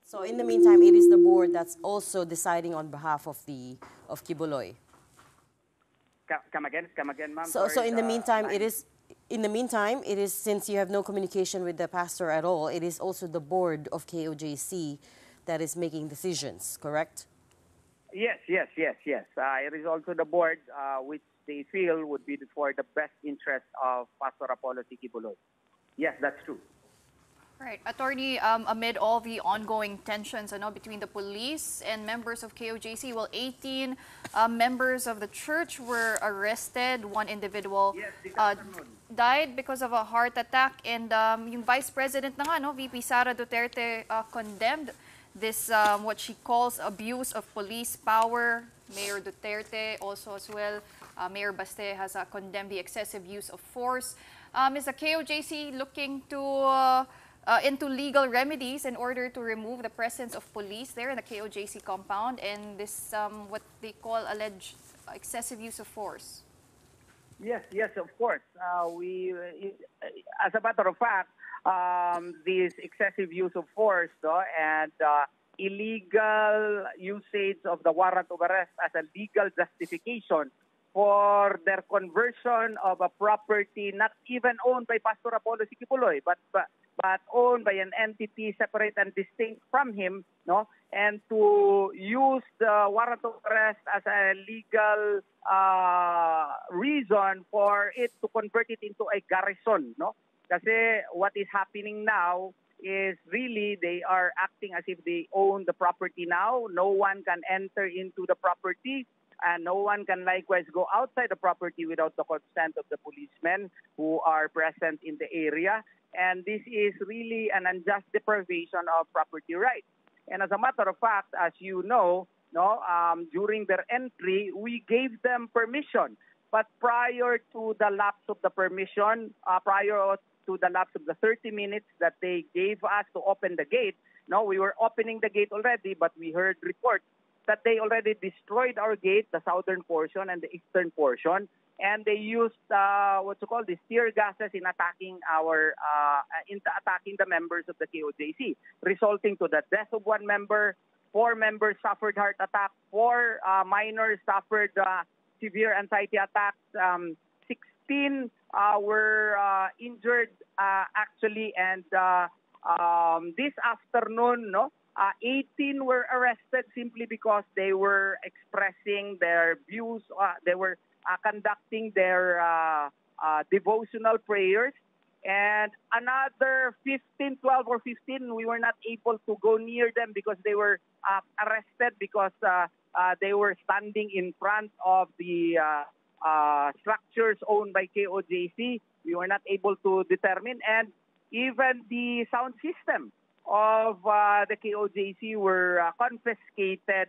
So in the meantime, it is the board that's also deciding on behalf of Kibuloy. Come again, ma'am. So in the meantime, it is since you have no communication with the pastor at all, it is also the board of KOJC that is making decisions, correct? Yes. It is also the board which they feel would be for the best interest of Pastor Apollo Kibuloy. Yes, that's true. Right. Attorney, amid all the ongoing tensions between the police and members of KOJC, 18 members of the church were arrested. One individual died because of a heart attack. And yung Vice President na nga, VP Sara Duterte, condemned this, what she calls abuse of police power. Mayor Duterte also as well. Mayor Baste has condemned the excessive use of force. Is the KOJC looking to into legal remedies in order to remove the presence of police there in the KOJC compound and this what they call alleged excessive use of force? Yes, of course. As a matter of fact, this excessive use of force and illegal usage of the warrant of arrest as a legal justification for their conversion of a property not even owned by Pastor Apollo Kibuloy, but owned by an entity separate and distinct from him, and to use the warrant of arrest as a legal reason for it to convert it into a garrison, Kasi what is happening now is really they are acting as if they own the property now. No one can enter into the property. And no one can likewise go outside the property without the consent of the policemen who are present in the area. And this is really an unjust deprivation of property rights. And as a matter of fact, as you know, during their entry, we gave them permission. But prior to the lapse of the permission, prior to the lapse of the 30 minutes that they gave us to open the gate, we were opening the gate already, but we heard reports that they already destroyed our gate, the southern portion and the eastern portion, and they used the tear gases in attacking attacking the members of the KOJC, resulting to the death of one member. 4 members suffered heart attack. 4 minors suffered severe anxiety attacks. 16 were injured actually, and this afternoon, 18 were arrested simply because they were expressing their views. They were conducting their devotional prayers. And another 15, 12 or 15, we were not able to go near them because they were arrested because they were standing in front of the structures owned by KOJC. We were not able to determine. And even the sound system of the KOJC were confiscated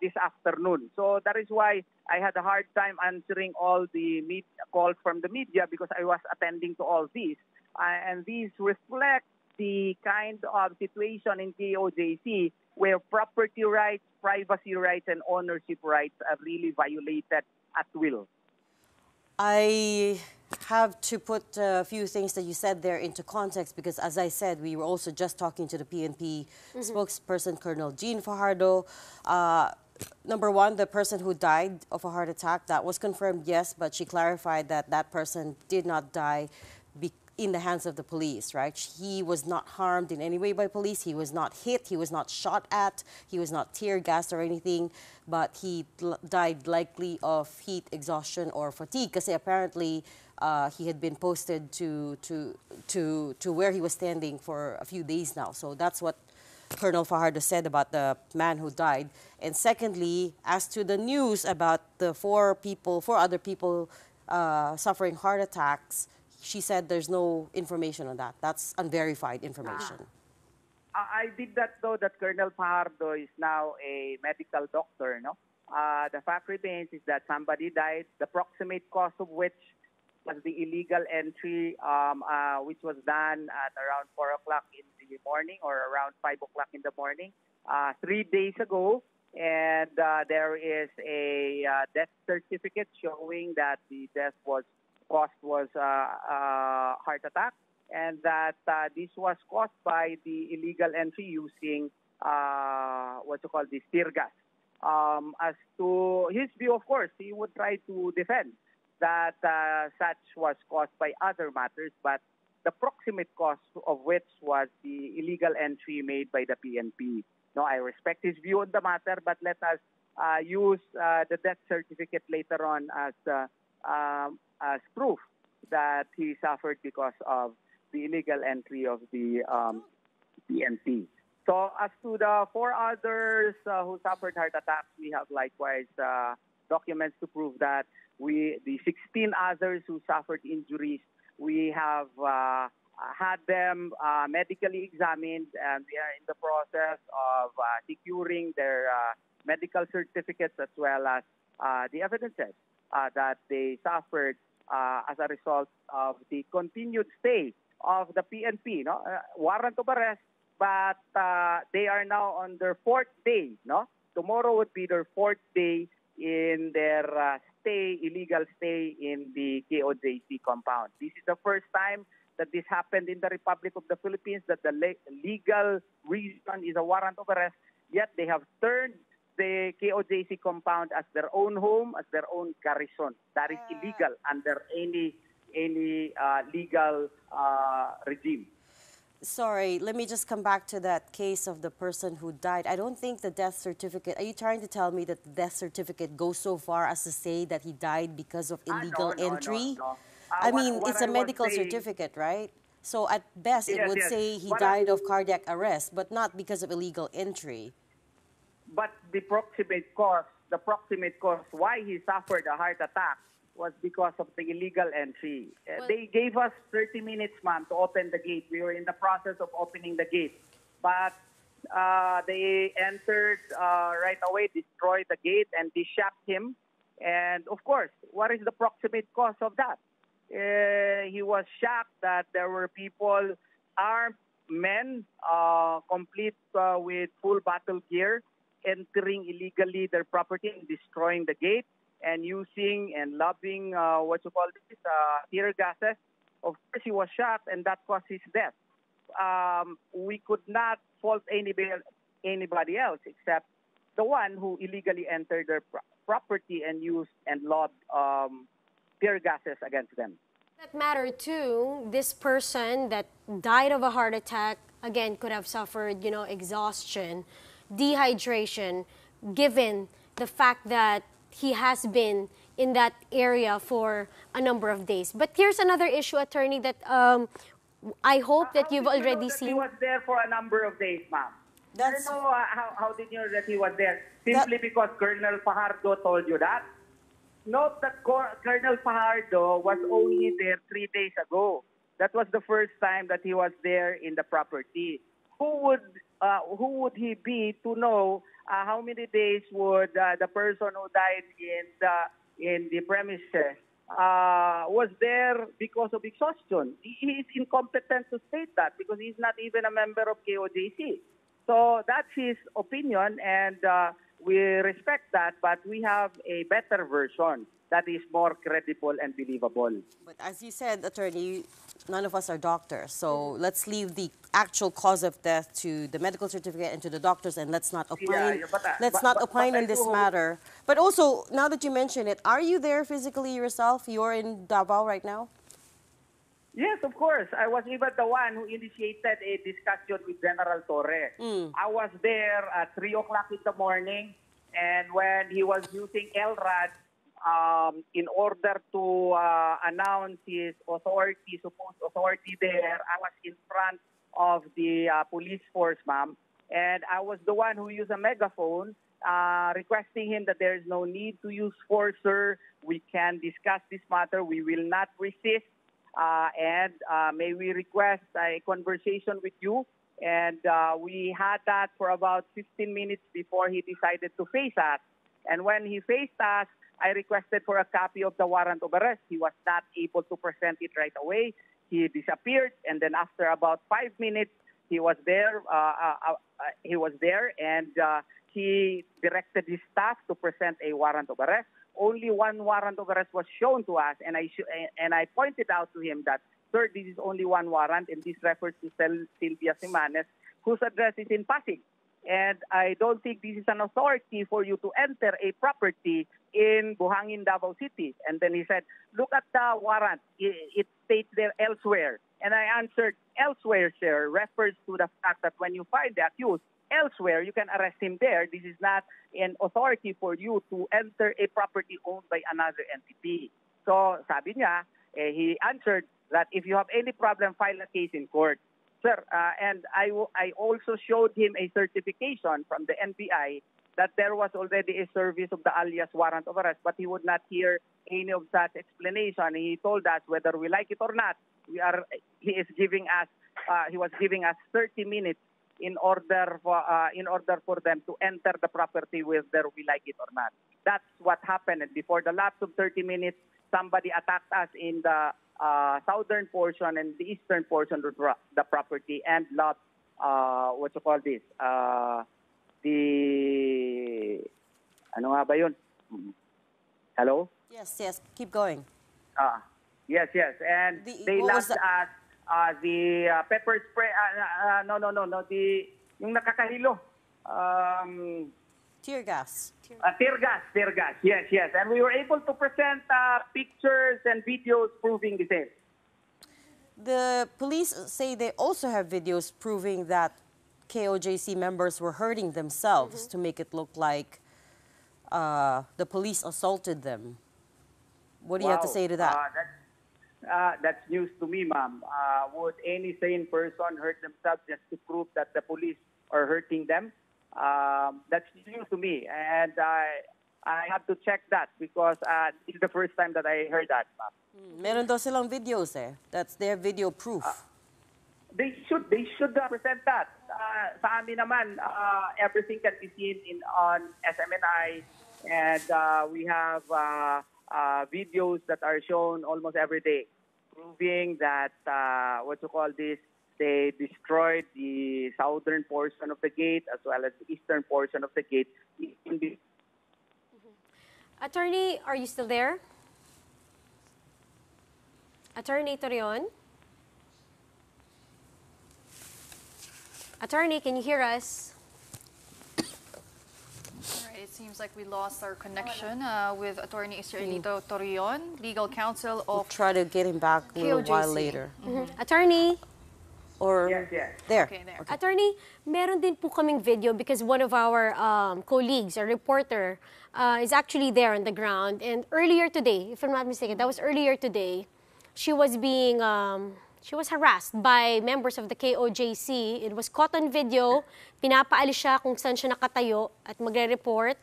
this afternoon. So that is why I had a hard time answering all the calls from the media because I was attending to all these. And these reflect the kind of situation in KOJC where property rights, privacy rights, and ownership rights are really violated at will. I have to put a few things that you said there into context because, as I said, we were also just talking to the PNP spokesperson, Colonel Jean Fajardo. Number one, the person who died of a heart attack, that was confirmed, yes, but she clarified that that person did not die in the hands of the police, right? He was not harmed in any way by police. He was not hit. He was not shot at. He was not tear gassed or anything. But he died likely of heat exhaustion or fatigue because apparently he had been posted to where he was standing for a few days now. So that's what Colonel Fajardo said about the man who died. And secondly, as to the news about the 4 other people suffering heart attacks, she said there's no information on that. That's unverified information. I did that, though, that Colonel Fajardo is now a medical doctor, The fact remains is that somebody died, the proximate cause of which was the illegal entry, which was done at around 4 o'clock in the morning or around 5 o'clock in the morning, 3 days ago. And there is a death certificate showing that the death was heart attack, and that this was caused by the illegal entry using this tear gas. As to his view, of course, he would try to defend that such was caused by other matters, but the proximate cause of which was the illegal entry made by the PNP No, I respect his view on the matter, but let us use the death certificate later on as proof that he suffered because of the illegal entry of the PNP. So as to the 4 others who suffered heart attacks, we have likewise documents to prove that. The 16 others who suffered injuries, we have had them medically examined, and we are in the process of securing their medical certificates as well as the evidences that they suffered as a result of the continued stay of the PNP, warrant of arrest, but they are now on their 4th day. Tomorrow would be their 4th day in their illegal stay in the KOJC compound. This is the first time that this happened in the Republic of the Philippines, that the legal reason is a warrant of arrest, yet they have turned the KOJC compound as their own home, as their own garrison. That is illegal under any legal regime. Sorry, let me just come back to that case of the person who died. I don't think the death certificate, are you trying to tell me that the death certificate goes so far as to say that he died because of illegal entry? No. I mean, it's a medical certificate, right? So at best, it would say he died of cardiac arrest, but not because of illegal entry. But the proximate cause why he suffered a heart attack was because of the illegal entry. They gave us 30 minutes, ma'am, to open the gate. We were in the process of opening the gate. But they entered right away, destroyed the gate, and they shot him. And, of course, what is the proximate cause of that? He was shocked that there were people, armed men, complete with full battle gear, entering illegally their property and destroying the gate, and using and lobbing, tear gases. Of course, he was shot, and that caused his death. We could not fault anybody else except the one who illegally entered their property and used and lobbed tear gases against them. That matter too, this person that died of a heart attack, again, could have suffered, exhaustion, dehydration, given the fact that he has been in that area for a number of days. But here's another issue, attorney, that I hope that you've already seen. He was there for a number of days, ma'am. I don't know how did you know that he was there? Simply because Colonel Fajardo told you that? Note that Colonel Fajardo was only there 3 days ago. That was the first time that he was there in the property. Who would he be to know how many days would the person who died in the premises was there because of exhaustion? He is incompetent to state that because he's not even a member of KOJC. So that's his opinion, and we respect that, but we have a better version that is more credible and believable. But as you said, attorney, none of us are doctors, so let's leave the actual cause of death to the medical certificate and to the doctors, and let's not opine. Let's not opine on this matter. But also, now that you mention it, are you there physically yourself? You're in Davao right now? Yes, of course. I was even the one who initiated a discussion with General Torre. I was there at 3 o'clock in the morning, and when he was using LRAD in order to announce his authority, supposed authority there, I was in front of the police force, ma'am, and I was the one who used a megaphone requesting him that there is no need to use force, sir. We can discuss this matter. We will not resist. And may we request a conversation with you? And we had that for about 15 minutes before he decided to face us. And when he faced us, I requested for a copy of the warrant of arrest. He was not able to present it right away. He disappeared, and then after about 5 minutes, he was there. And he directed his staff to present a warrant of arrest. Only one warrant of arrest was shown to us, and I pointed out to him that, sir, this is only one warrant, and this refers to Sylvia Simanes, whose address is in Pasig. And I don't think this is an authority for you to enter a property in Buhangin, Davao City. And then he said, look at the warrant. It states there elsewhere. And I answered, elsewhere, sir, refers to the fact that when you find the accused, elsewhere, you can arrest him there. This is not an authority for you to enter a property owned by another entity. So sabi niya, he answered that if you have any problem, file a case in court. Sir, and I also showed him a certification from the NBI that there was already a service of the alias warrant of arrest, but he would not hear any of such explanation. He told us whether we like it or not, he was giving us 30 minutes in order for them to enter the property whether we like it or not. That's what happened. And before the lapse of 30 minutes, somebody attacked us in the southern portion and the eastern portion of the property and lot, ano nga ba yun? Hello? Yes, keep going. Yes. And they last us the pepper spray, yung nakakahilo. Tear gas. Tear gas, yes. And we were able to present pictures and videos proving the same. The police say they also have videos proving that KOJC members were hurting themselves to make it look like the police assaulted them. What do you have to say to that? That's news to me, ma'am. Would any sane person hurt themselves just to prove that the police are hurting them? That's news to me, and I have to check that because it's the first time that I heard that, ma'am. Meron daw silang videos eh. That's their video proof. They should present that. Sa amin naman, everything can be seen on SMNI, and we have videos that are shown almost every day, proving that they destroyed the southern portion of the gate as well as the eastern portion of the gate. Attorney, are you still there? Attorney Torion? Attorney, can you hear us? All right, it seems like we lost our connection with Attorney Israelito Torion, legal counsel of We'll try to get him back a little while later. Attorney? Or yes. There. Okay, there. Okay. Attorney, meron din po kaming video because one of our colleagues, a reporter, is actually there on the ground. And earlier today, if I'm not mistaken, that was earlier today, she was harassed by members of the KOJC. It was caught on video. Pinapaalis siya kung saan siya nakatayo at magre-report.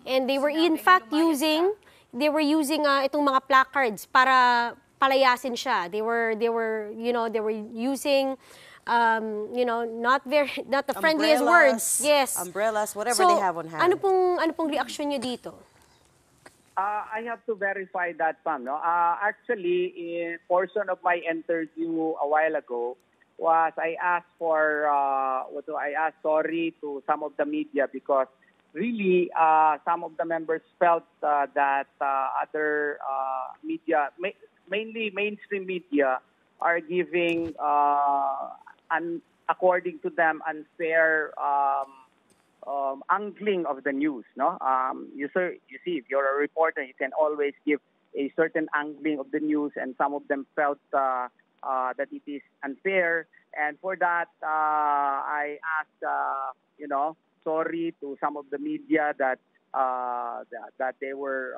And they were in fact using itong mga placards para palayasin siya. They were using not the friendliest words. Yes. Umbrellas, whatever they have on hand. Ano pong reaksyon niyo dito? I have to verify that, ma'am. No? Actually, in portion of my interview a while ago was I asked sorry to some of the media because really some of the members felt that other media, mainly mainstream media, are giving, according to them, unfair angling of the news. No, you see, if you're a reporter, you can always give a certain angling of the news, and some of them felt that it is unfair, and for that, I asked, sorry to some of the media that they were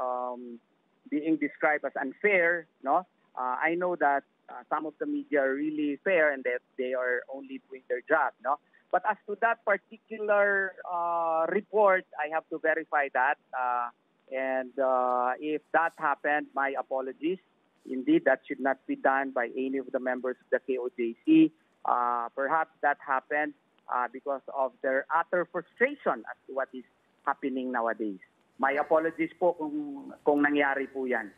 being described as unfair. No, I know that some of the media are really fair and that they are only doing their job. No. But as to that particular report, I have to verify that. And if that happened, my apologies. Indeed, that should not be done by any of the members of the KOJC. Perhaps that happened because of their utter frustration as to what is happening nowadays. My apologies po kung nangyari po yan.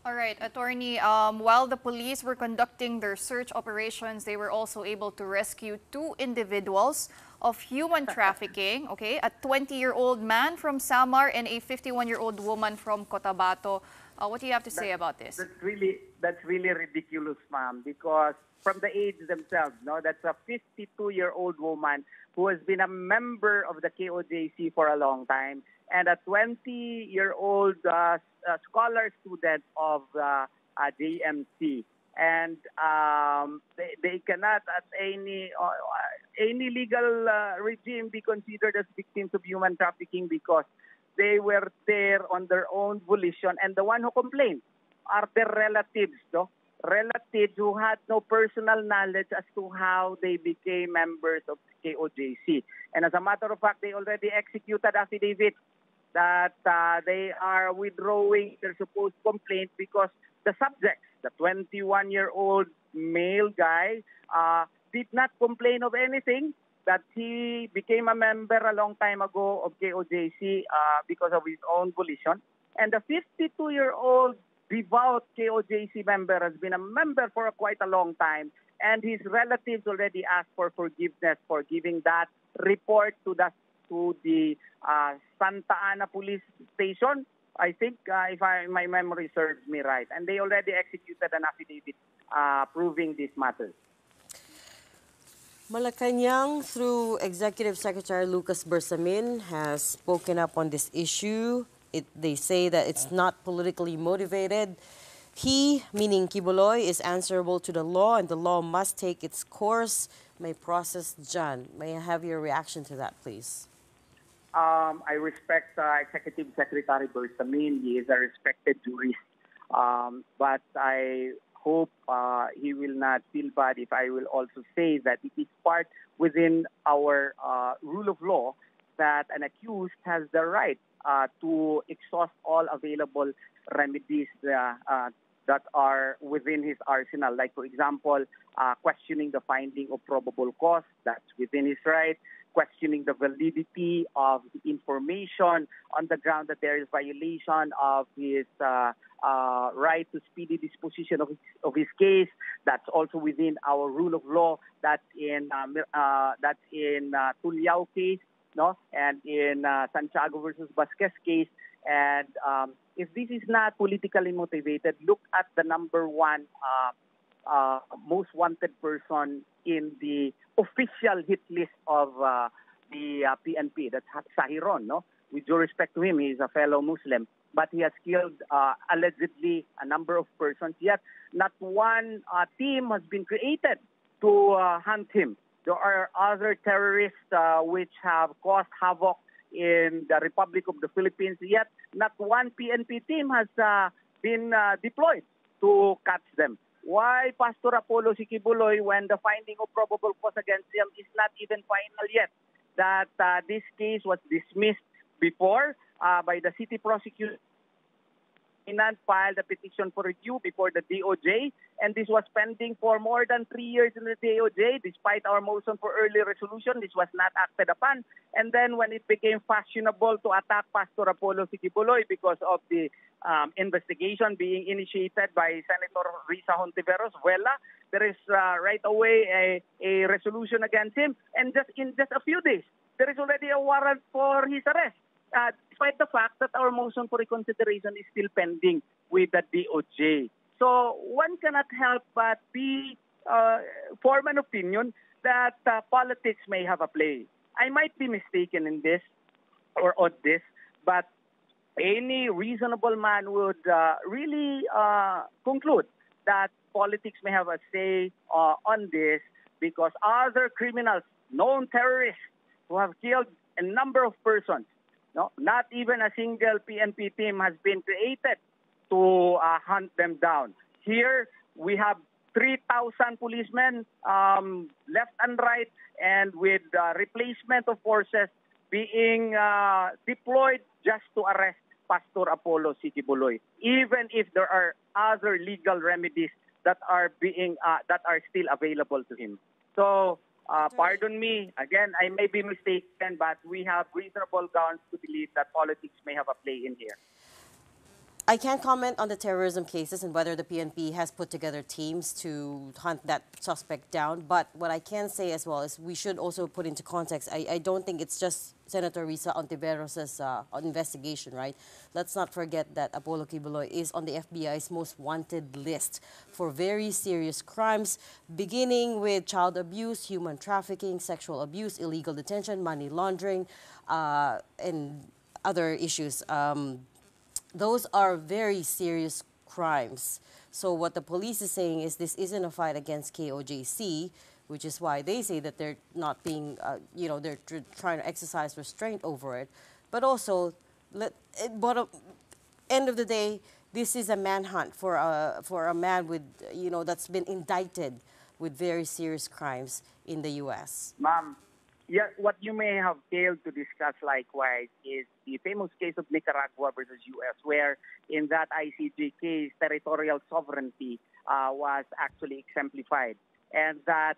All right, Attorney, while the police were conducting their search operations, they were also able to rescue 2 individuals of human trafficking, okay? A 20-year-old man from Samar and a 51-year-old woman from Cotabato. What do you have to say about this? That's really ridiculous, ma'am, because from the age themselves, no, that's a 52-year-old woman who has been a member of the KOJC for a long time, and a 20-year-old scholar student of JMC. and they cannot at any legal regime be considered as victims of human trafficking because they were there on their own volition, and the one who complained are their relatives, relatives who had no personal knowledge as to how they became members of KOJC. And as a matter of fact, they already executed affidavit that they are withdrawing their supposed complaint because the subject, the 21-year-old male guy, did not complain of anything, that he became a member a long time ago of KOJC because of his own volition. And the 52-year-old devout KOJC member has been a member for quite a long time, and his relatives already asked for forgiveness for giving that report to the Santa Ana police station, I think, if my memory serves me right. And they already executed an affidavit proving this matter. Malacanang, through Executive Secretary Lucas Bersamin, has spoken up on this issue. They say that it's not politically motivated. He, meaning Kibuloy, is answerable to the law, and the law must take its course. May process John. May I have your reaction to that, please? I respect Executive Secretary Bersamin. He is a respected jurist. But I hope he will not feel bad if I will also say that it is part within our rule of law that an accused has the right to exhaust all available remedies that are within his arsenal. Like, for example, questioning the finding of probable cause, that's within his right. Questioning the validity of the information on the ground that there is violation of his right to speedy disposition of his case. That's also within our rule of law. That's in Tulyao case, and in Santiago versus Vasquez case. And if this is not politically motivated, look at the number one most wanted person in the official hit list of the PNP. That's Sahiron, With due respect to him, he is a fellow Muslim, but he has killed allegedly a number of persons. Yet not one team has been created to hunt him. There are other terrorists which have caused havoc in the Republic of the Philippines, yet not one PNP team has been deployed to catch them. Why Pastor Apollo Sikibuloy, when the finding of probable cause against him is not even final yet, that this case was dismissed before by the city prosecutor, filed a petition for review before the DOJ, and this was pending for more than 3 years in the DOJ. Despite our motion for early resolution, this was not acted upon. And then when it became fashionable to attack Pastor Apollo Sikibuloy because of the investigation being initiated by Senator Risa Hontiveros, there is right away a resolution against him, and in just a few days, there is already a warrant for his arrest. Despite the fact that our motion for reconsideration is still pending with the DOJ. So one cannot help but form an opinion that politics may have a play. I might be mistaken in this or on this, but any reasonable man would really conclude that politics may have a say on this, because other criminals, known terrorists who have killed a number of persons, not even a single PNP team has been created to hunt them down. Here, we have 3,000 policemen left and right, and with replacement of forces being deployed just to arrest Pastor Apollo Sikibuloy, even if there are other legal remedies that are still available to him. So, pardon me, again, I may be mistaken, but we have reasonable grounds to believe that politics may have a play in here. I can't comment on the terrorism cases and whether the PNP has put together teams to hunt that suspect down. But what I can say as well is we should also put into context, I don't think it's just Senator Risa Hontiveros' investigation, right? Let's not forget that Apollo Kibuloy is on the FBI's most wanted list for very serious crimes, beginning with child abuse, human trafficking, sexual abuse, illegal detention, money laundering, and other issues. Those are very serious crimes. So what the police is saying is this isn't a fight against KOJC, which is why they say that they're not being, they're trying to exercise restraint over it. But also, end of the day, this is a manhunt for a man with, that's been indicted with very serious crimes in the U.S. Ma'am, yeah, what you may have failed to discuss likewise is the famous case of Nicaragua versus U.S., where in that ICJ case, territorial sovereignty was actually exemplified. And that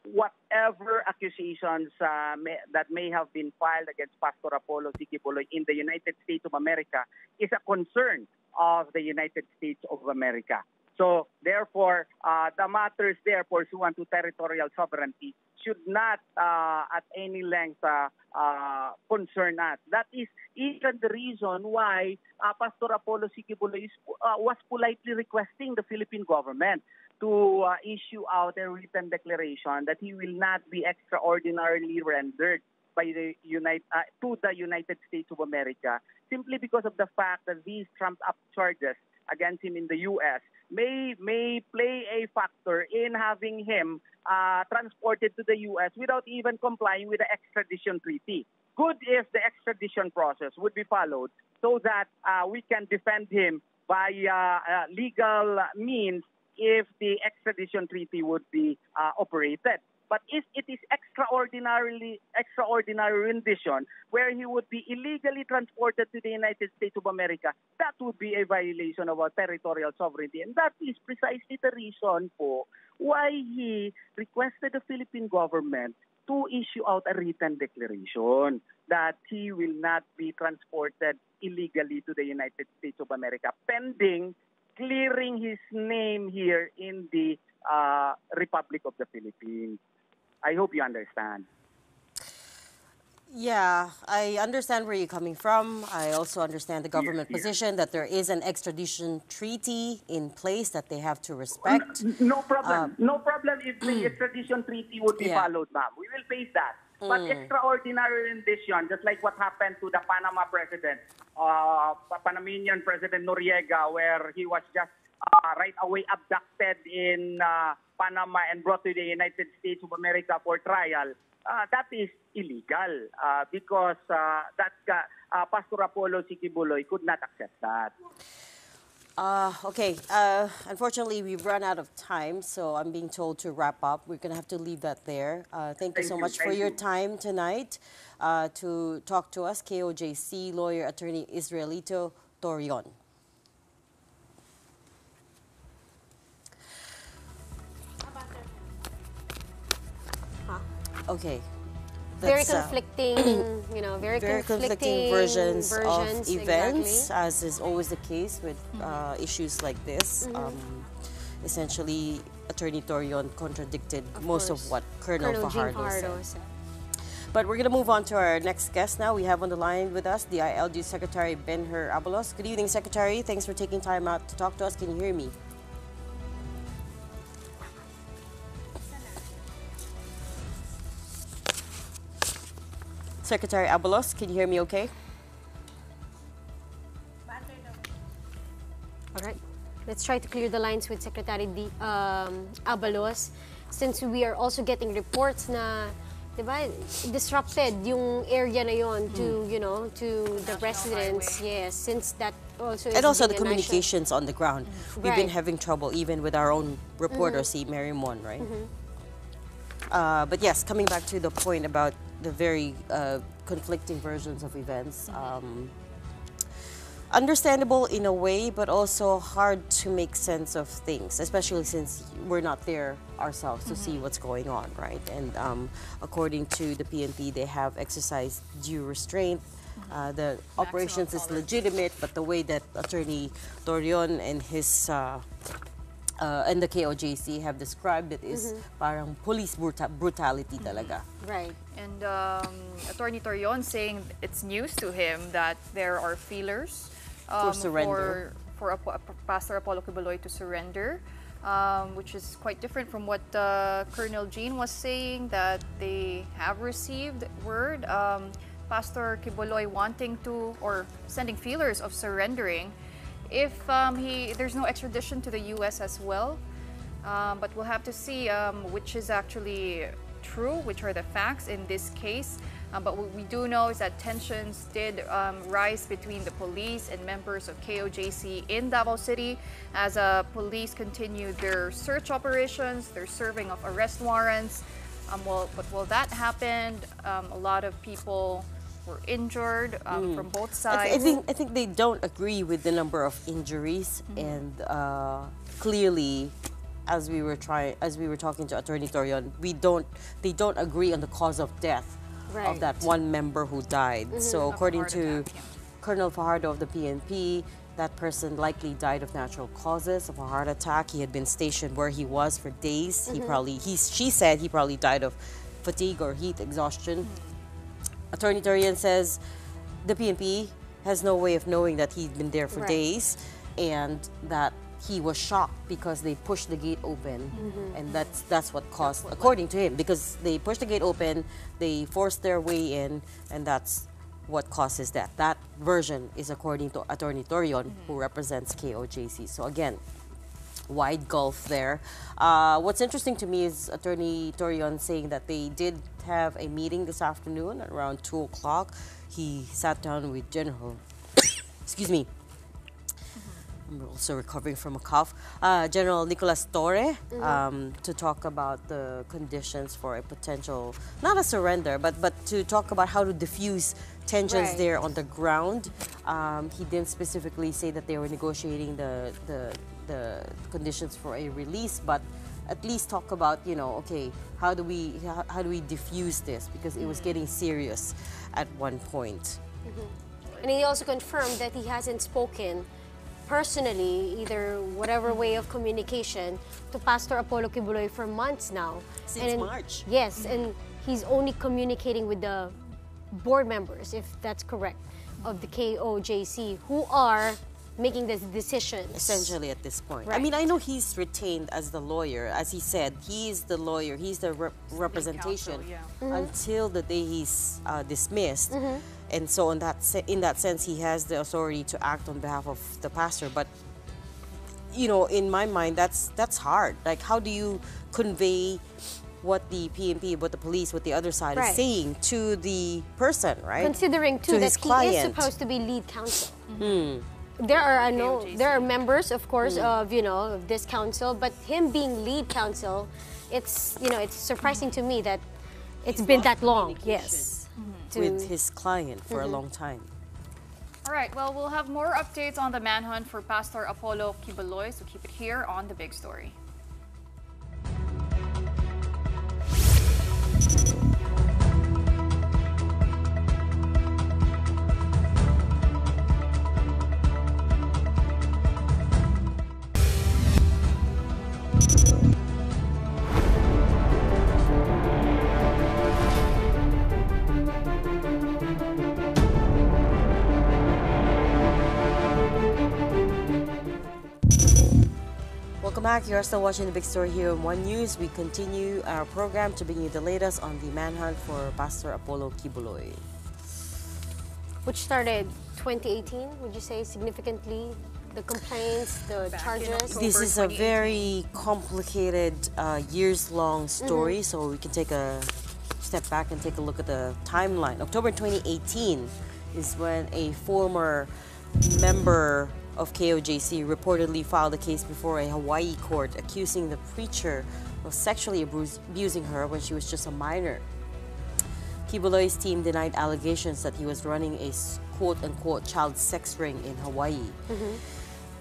whatever accusations that may have been filed against Pastor Apollo Sikibuloy in the United States of America is a concern of the United States of America. So therefore, the matters there pursuant to territorial sovereignty should not at any length concern us. That is even the reason why Pastor Apollo Sikibuloy was politely requesting the Philippine government to issue out a written declaration that he will not be extraordinarily rendered by the to the United States of America, simply because of the fact that these trumped-up charges against him in the U.S. may play a factor in having him transported to the U.S. without even complying with the extradition treaty. Good if the extradition process would be followed so that we can defend him by legal means if the extradition treaty would be operated. But if it is extraordinary rendition where he would be illegally transported to the United States of America, that would be a violation of our territorial sovereignty. And that is precisely the reason for why he requested the Philippine government to issue out a written declaration that he will not be transported illegally to the United States of America, pending clearing his name here in the Republic of the Philippines. I hope you understand. Yeah, I understand where you're coming from. I also understand the government position that there is an extradition treaty in place that they have to respect. No problem. No problem if the extradition treaty would be followed, ma'am. We will face that. But extraordinary rendition, just like what happened to the Panama president, Panamanian President Noriega, where he was just right away abducted in Panama and brought to the United States of America for trial. That is illegal because Pastor Apollo Sikibuloy could not accept that. Okay, unfortunately, we've run out of time, so I'm being told to wrap up. We're going to have to leave that there. Thank you so much for your time tonight to talk to us, KOJC lawyer, attorney Israelito Torion. Okay. Very conflicting, very conflicting versions of events, exactly. as is always the case with issues like this. Essentially, Attorney Torion contradicted most of what Colonel Fajardo said. But we're going to move on to our next guest now. We have on the line with us the ILG Secretary Benher Abalos. Good evening, Secretary. Thanks for taking time out to talk to us. Can you hear me? Secretary Abalos, can you hear me okay? All right. Let's try to clear the lines with Secretary Abalos, since we are also getting reports na, diba, disrupted yung area na yon to, to the residents. Highway. Yes, since that also is and also the communications on the ground. We've been having trouble even with our own reporter, si Mary Mon, right? But yes, coming back to the point about the very conflicting versions of events. Understandable in a way, but also hard to make sense of things, especially since we're not there ourselves to see what's going on, right? And according to the PNP, they have exercised due restraint. The operations is legitimate, but the way that Attorney Torion and his and the KOJC have described it is parang police brutality talaga. Right. And Attorney Torion saying it's news to him that there are feelers for surrender. For Pastor Apollo Sikibuloy to surrender, which is quite different from what Colonel Jean was saying, that they have received word. Pastor Sikibuloy wanting to, or sending feelers of surrendering, if there's no extradition to the U.S. as well. But we'll have to see which is actually true, which are the facts in this case. But what we do know is that tensions did rise between the police and members of KOJC in Davao City as police continued their search operations, their serving of arrest warrants. But while that happened, a lot of people were injured from both sides. I think they don't agree with the number of injuries, and clearly, as we were talking to Attorney Torion, they don't agree on the cause of death of that one member who died. So according to Colonel Fajardo of the PNP, that person likely died of natural causes of a heart attack. He had been stationed where he was for days. She said he probably died of fatigue or heat exhaustion. Attorney Torion says the PNP has no way of knowing that he'd been there for days, and that he was shocked because they pushed the gate open, and that's what caused, according to him, because they pushed the gate open, they forced their way in, and that's what causes that. That version is according to Attorney Torion, who represents KOJC. So again, wide gulf there. What's interesting to me is Attorney Torion saying that they did have a meeting this afternoon at around 2 o'clock. He sat down with General, excuse me, I'm also recovering from a cough, General Nicolas Torre, to talk about the conditions for a potential, not a surrender, but to talk about how to diffuse tensions there on the ground. He didn't specifically say that they were negotiating the conditions for a release, but at least talk about, okay, how do we diffuse this, because it was getting serious at one point. And he also confirmed that he hasn't spoken personally, either whatever way of communication, to Pastor Apollo Kibuloy for months now. Since March. Yes, and he's only communicating with the board members, if that's correct, of the KOJC, who are making the decisions. Essentially at this point. Right. I mean, I know he's retained as the lawyer. As he said, he's the lawyer, he's the representation until the day he's dismissed. And so in that sense, he has the authority to act on behalf of the pastor. But, in my mind, that's hard. Like, how do you convey what the PNP, what the police, what the other side is saying to the person, right? Considering, too, that he is supposed to be lead counsel. There are members, of course, of this council, but him being lead counsel, it's surprising to me that it's been that long. Yes. With his client for a long time. All right, well, we'll have more updates on the manhunt for Pastor Apollo Kibuloy, so keep it here on The Big Story. Welcome back. You're still watching The Big Story here on One News. We continue our program to bring you the latest on the manhunt for Pastor Apollo Kibuloy. Which started 2018, would you say, significantly? The complaints, the charges? This is a very complicated, years-long story, so we can take a step back and take a look at the timeline. October 2018 is when a former member of KOJC reportedly filed a case before a Hawaii court accusing the preacher of sexually abusing her when she was just a minor. Kibuloy's team denied allegations that he was running a quote-unquote child sex ring in Hawaii.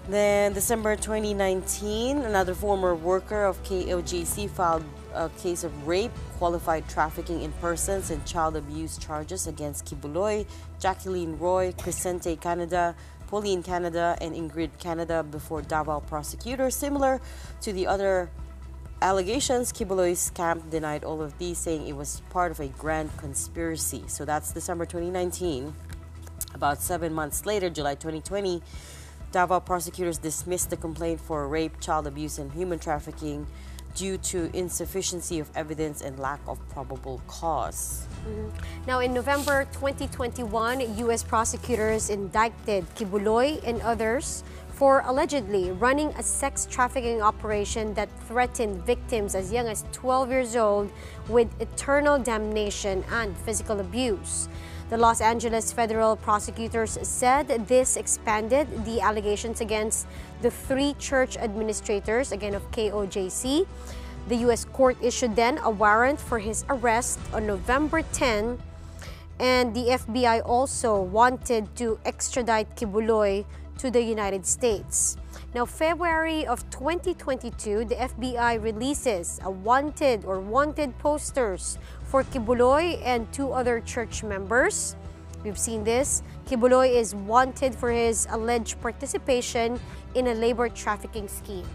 Then, December 2019, another former worker of KOJC filed a case of rape, qualified trafficking in persons, and child abuse charges against Kibuloy, Jacqueline Roy, Crescente Canada, Pauline Canada, and Ingrid Canada before Davao prosecutors. Similar to the other allegations, Kibuloy's camp denied all of these, saying it was part of a grand conspiracy. So that's December 2019. About 7 months later, July 2020, Davao prosecutors dismissed the complaint for rape, child abuse, and human trafficking due to insufficiency of evidence and lack of probable cause. Now, in November 2021, U.S. prosecutors indicted Kibuloy and others for allegedly running a sex trafficking operation that threatened victims as young as 12 years old with eternal damnation and physical abuse. The Los Angeles federal prosecutors said this expanded the allegations against the 3 church administrators, again of KOJC. The U.S. court issued then a warrant for his arrest on November 10, and the FBI also wanted to extradite Kibuloy to the United States. Now, February of 2022, the FBI releases a wanted posters for Kibuloy and 2 other church members. We've seen this. Kibuloy is wanted for his alleged participation in a labor trafficking scheme.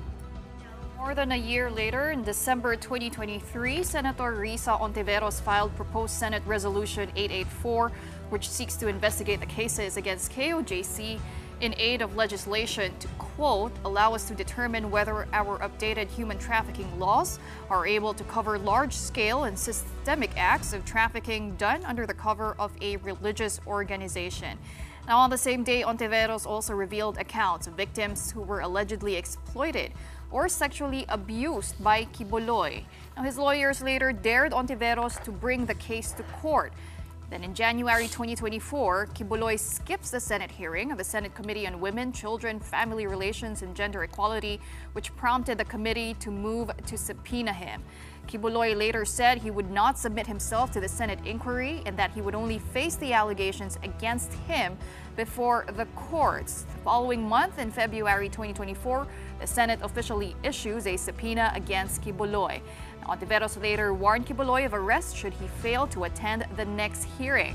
More than a year later, in December 2023, Senator Risa Ontiveros filed proposed Senate Resolution 884, which seeks to investigate the cases against KOJC in aid of legislation to, quote, allow us to determine whether our updated human trafficking laws are able to cover large-scale and systemic acts of trafficking done under the cover of a religious organization. Now, on the same day, Ontiveros also revealed accounts of victims who were allegedly exploited or sexually abused by Kibuloy. Now, his lawyers later dared Ontiveros to bring the case to court. Then in January 2024, Kibuloy skips the Senate hearing of the Senate Committee on Women, Children, Family Relations, and Gender Equality, which prompted the committee to move to subpoena him. Kibuloy later said he would not submit himself to the Senate inquiry and that he would only face the allegations against him before the courts. The following month, in February 2024, the Senate officially issues a subpoena against Kibuloy. Ontiveros later warned Kibuloy of arrest should he fail to attend the next hearing.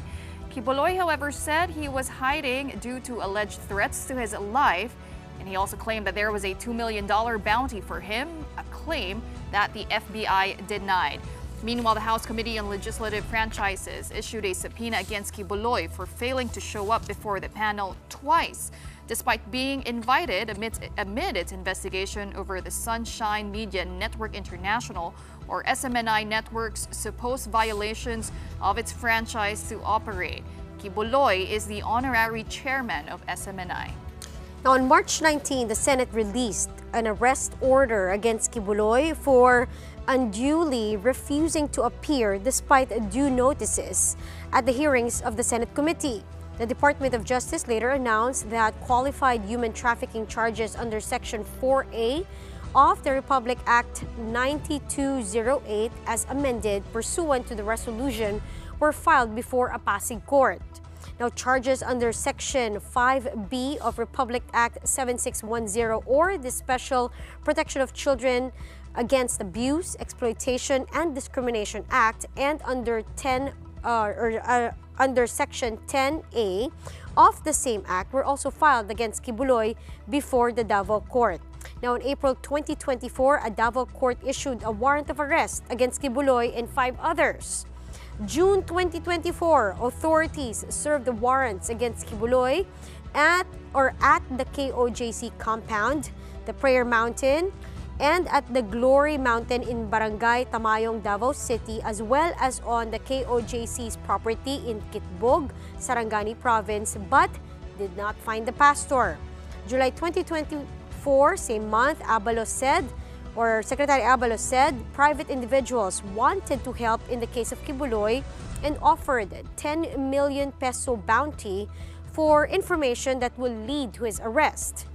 Kibuloy, however, said he was hiding due to alleged threats to his life, and he also claimed that there was a $2 million bounty for him, a claim that the FBI denied. Meanwhile, the House Committee on Legislative Franchises issued a subpoena against Kibuloy for failing to show up before the panel twice, despite being invited amid its investigation over the Sunshine Media Network International, or SMNI Network's supposed violations of its franchise to operate. Kibuloy is the honorary chairman of SMNI. Now, on March 19, the Senate released an arrest order against Kibuloy for unduly refusing to appear despite due notices at the hearings of the Senate committee. The Department of Justice later announced that qualified human trafficking charges under Section 4A of the Republic Act 9208 as amended pursuant to the resolution were filed before a Pasig court. Now, charges under Section 5B of Republic Act 7610 or the Special Protection of Children Against Abuse, Exploitation, and Discrimination Act and under under Section 10A of the same act were also filed against Kibuloy before the Davao Court. Now, in April 2024, a Davao court issued a warrant of arrest against Kibuloy and 5 others. June 2024, authorities served the warrants against Kibuloy at the KOJC compound, the Prayer Mountain, and at the Glory Mountain in Barangay Tamayong, Davao City, as well as on the KOJC's property in Kitbog, Sarangani Province, but did not find the pastor. July 2024, same month, Secretary Abalos said private individuals wanted to help in the case of Kibuloy and offered 10 million peso bounty for information that will lead to his arrest.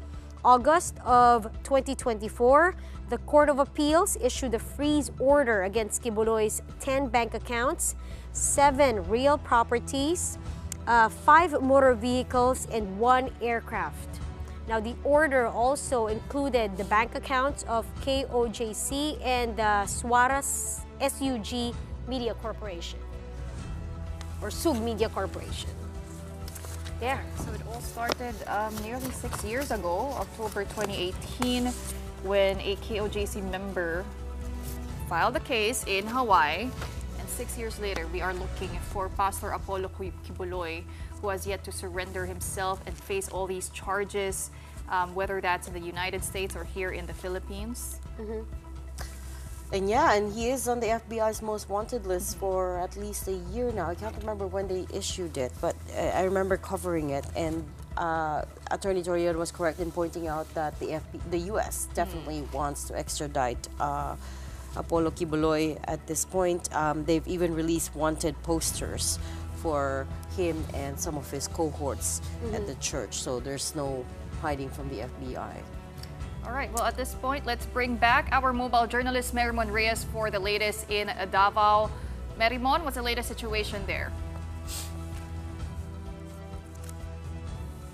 August of 2024, the Court of Appeals issued a freeze order against Kibuloy's 10 bank accounts, 7 real properties, 5 motor vehicles, and 1 aircraft. Now, the order also included the bank accounts of KOJC and the Suarez SUG Media Corporation, or SUG Media Corporation. There. So it all started nearly 6 years ago, October 2018, when a KOJC member filed a case in Hawaii. And 6 years later, we are looking for Pastor Apollo Kibuloy, who has yet to surrender himself and face all these charges, whether that's in the United States or here in the Philippines. And yeah, and he is on the FBI's most wanted list for at least a year now. I can't remember when they issued it, but I remember covering it. And Attorney Torian was correct in pointing out that the U.S. definitely wants to extradite Apollo Kibuloy at this point. They've even released wanted posters for him and some of his cohorts at the church. So there's no hiding from the FBI. All right, well, at this point, let's bring back our mobile journalist, Merimon Reyes, for the latest in Davao. Merimon, what's the latest situation there?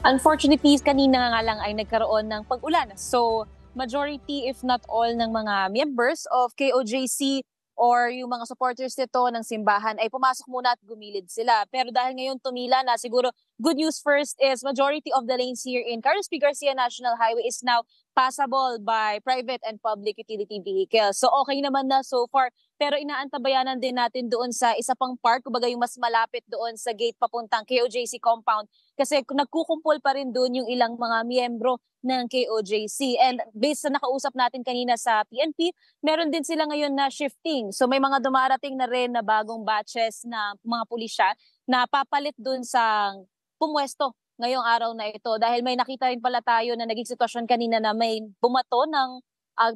Unfortunately, kanina nga lang ay nagkaroon ng pag-ulan. So, majority if not all ng mga members of KOJC or yung mga supporters nito ng simbahan ay pumasok muna at gumilid sila. Pero dahil ngayon tumila na, siguro good news first is majority of the lanes here in Carlos P. Garcia National Highway is now passable by private and public utility vehicles. So okay naman na so far. Pero inaantabayanan din natin doon sa isa pang part, kumbaga yung mas malapit doon sa gate papuntang KOJC compound. Kasi nagkukumpol pa rin doon yung ilang mga miyembro ng KOJC. And based sa nakausap natin kanina sa PNP, meron din sila ngayon na shifting. So may mga dumarating na rin na bagong batches na mga pulisya na papalit doon sa pumwesto ngayong araw na ito. Dahil may nakita rin pala tayo na naging sitwasyon kanina na may bumato ng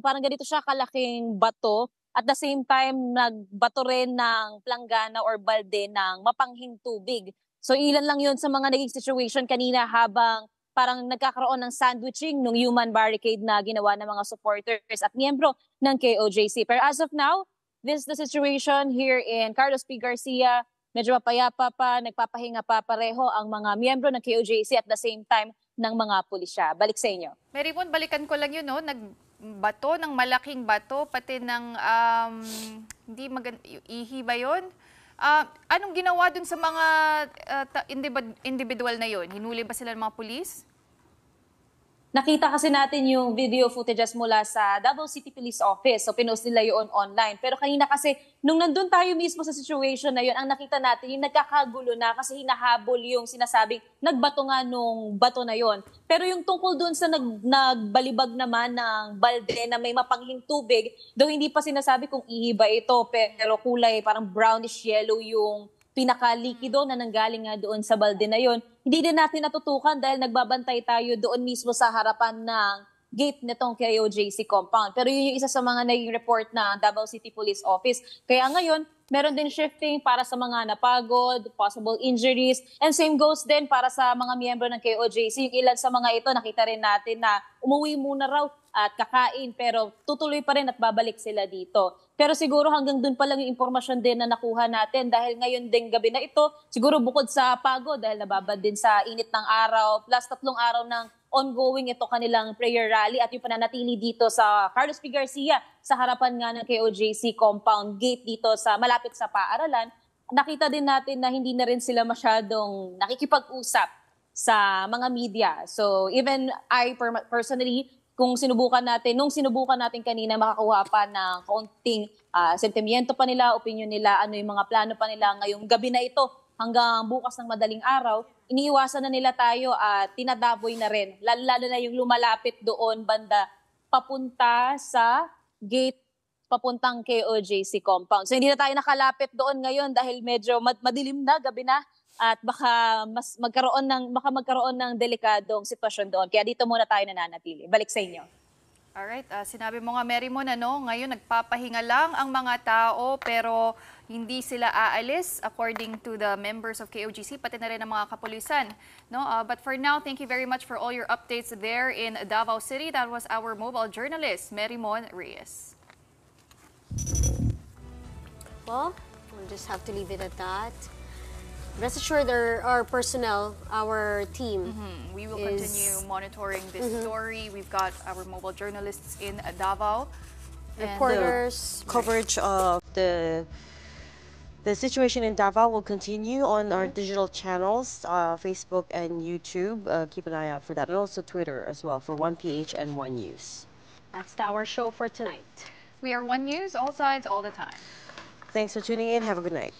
parang ganito siya kalaking bato. At the same time, nagbato rin ng planggana or balde ng mapanghing tubig. So ilan lang yun sa mga naging situation kanina habang parang nagkakaroon ng sandwiching ng human barricade na ginawa ng mga supporters at miyembro ng KOJC. Pero as of now, this is the situation here in Carlos P. Garcia. Medyo mapayapa pa, nagpapahinga pa pareho ang mga miyembro ng KOJC at the same time ng mga pulisya. Balik sa inyo. Merimon, balikan ko lang yun, no? Nagbato ng malaking bato, pati ng ihi ba yun? Anong ginawa dun sa mga individual na yun? Hinuli ba sila ng mga pulis? Nakita kasi natin yung video footages mula sa Davao City Police Office. So pinost nila yun online. Pero kanina kasi, nung nandun tayo mismo sa situation na yun, ang nakita natin yung nagkakagulo na kasi hinahabol yung sinasabing nagbato nga nung bato na yun. Pero yung tungkol dun sa nagbalibag naman ng balde na may mapanghing tubig, though hindi pa sinasabi kung ihiba ito, pero kulay parang brownish yellow yung pinaka-likido na nanggaling nga doon sa balde na yon. Hindi din natin natutukan dahil nagbabantay tayo doon mismo sa harapan ng gate nitong KOJC compound. Pero yun yung isa sa mga naging report na Davao City Police Office. Kaya ngayon, meron din shifting para sa mga napagod, possible injuries, and same goes din para sa mga miyembro ng KOJC. Yung ilan sa mga ito, nakita rin natin na umuwi muna raw at kakain, pero tutuloy pa rin at babalik sila dito. Pero siguro hanggang dun pa lang yung impormasyon din na nakuha natin dahil ngayon ding gabi na ito, siguro bukod sa pagod dahil nababad din sa init ng araw, plus 3 araw ng ongoing ito kanilang prayer rally at yung pananatili dito sa Carlos P. Garcia sa harapan nga ng KOJC compound gate dito sa malapit sa paaralan. Nakita din natin na hindi na rin sila masyadong nakikipag-usap sa mga media. So even I personally, nung sinubukan natin kanina makakuha pa ng kaunting sentimiento pa nila, opinion nila, ano yung mga plano pa nila ngayong gabi na ito hanggang bukas ng madaling araw, iniiwasan na nila tayo at tinadaboy na rin. Lalo na yung lumalapit doon banda papunta sa gate papuntang KOJC compound. So hindi na tayo nakalapit doon ngayon dahil medyo madilim na, gabi na. At baka magkaroon ng delikadong sitwasyon doon. Kaya dito muna tayo nananatili. Balik sa inyo. Alright, sinabi mo nga Merimon, ngayon nagpapahinga lang ang mga tao pero hindi sila aalis according to the members of KOJC, pati na rin ang mga kapulisan. No? But for now, thank you very much for all your updates there in Davao City. That was our mobile journalist, Merimon Reyes. Well, we'll just have to leave it at that. Rest assured, our personnel, our team, we will continue monitoring this story. We've got our mobile journalists in Davao. Reporters. The coverage of the situation in Davao will continue on our digital channels, Facebook and YouTube. Keep an eye out for that. And also Twitter as well for 1PH and 1 News. That's our show for tonight. We are 1 News, all sides, all the time. Thanks for tuning in. Have a good night.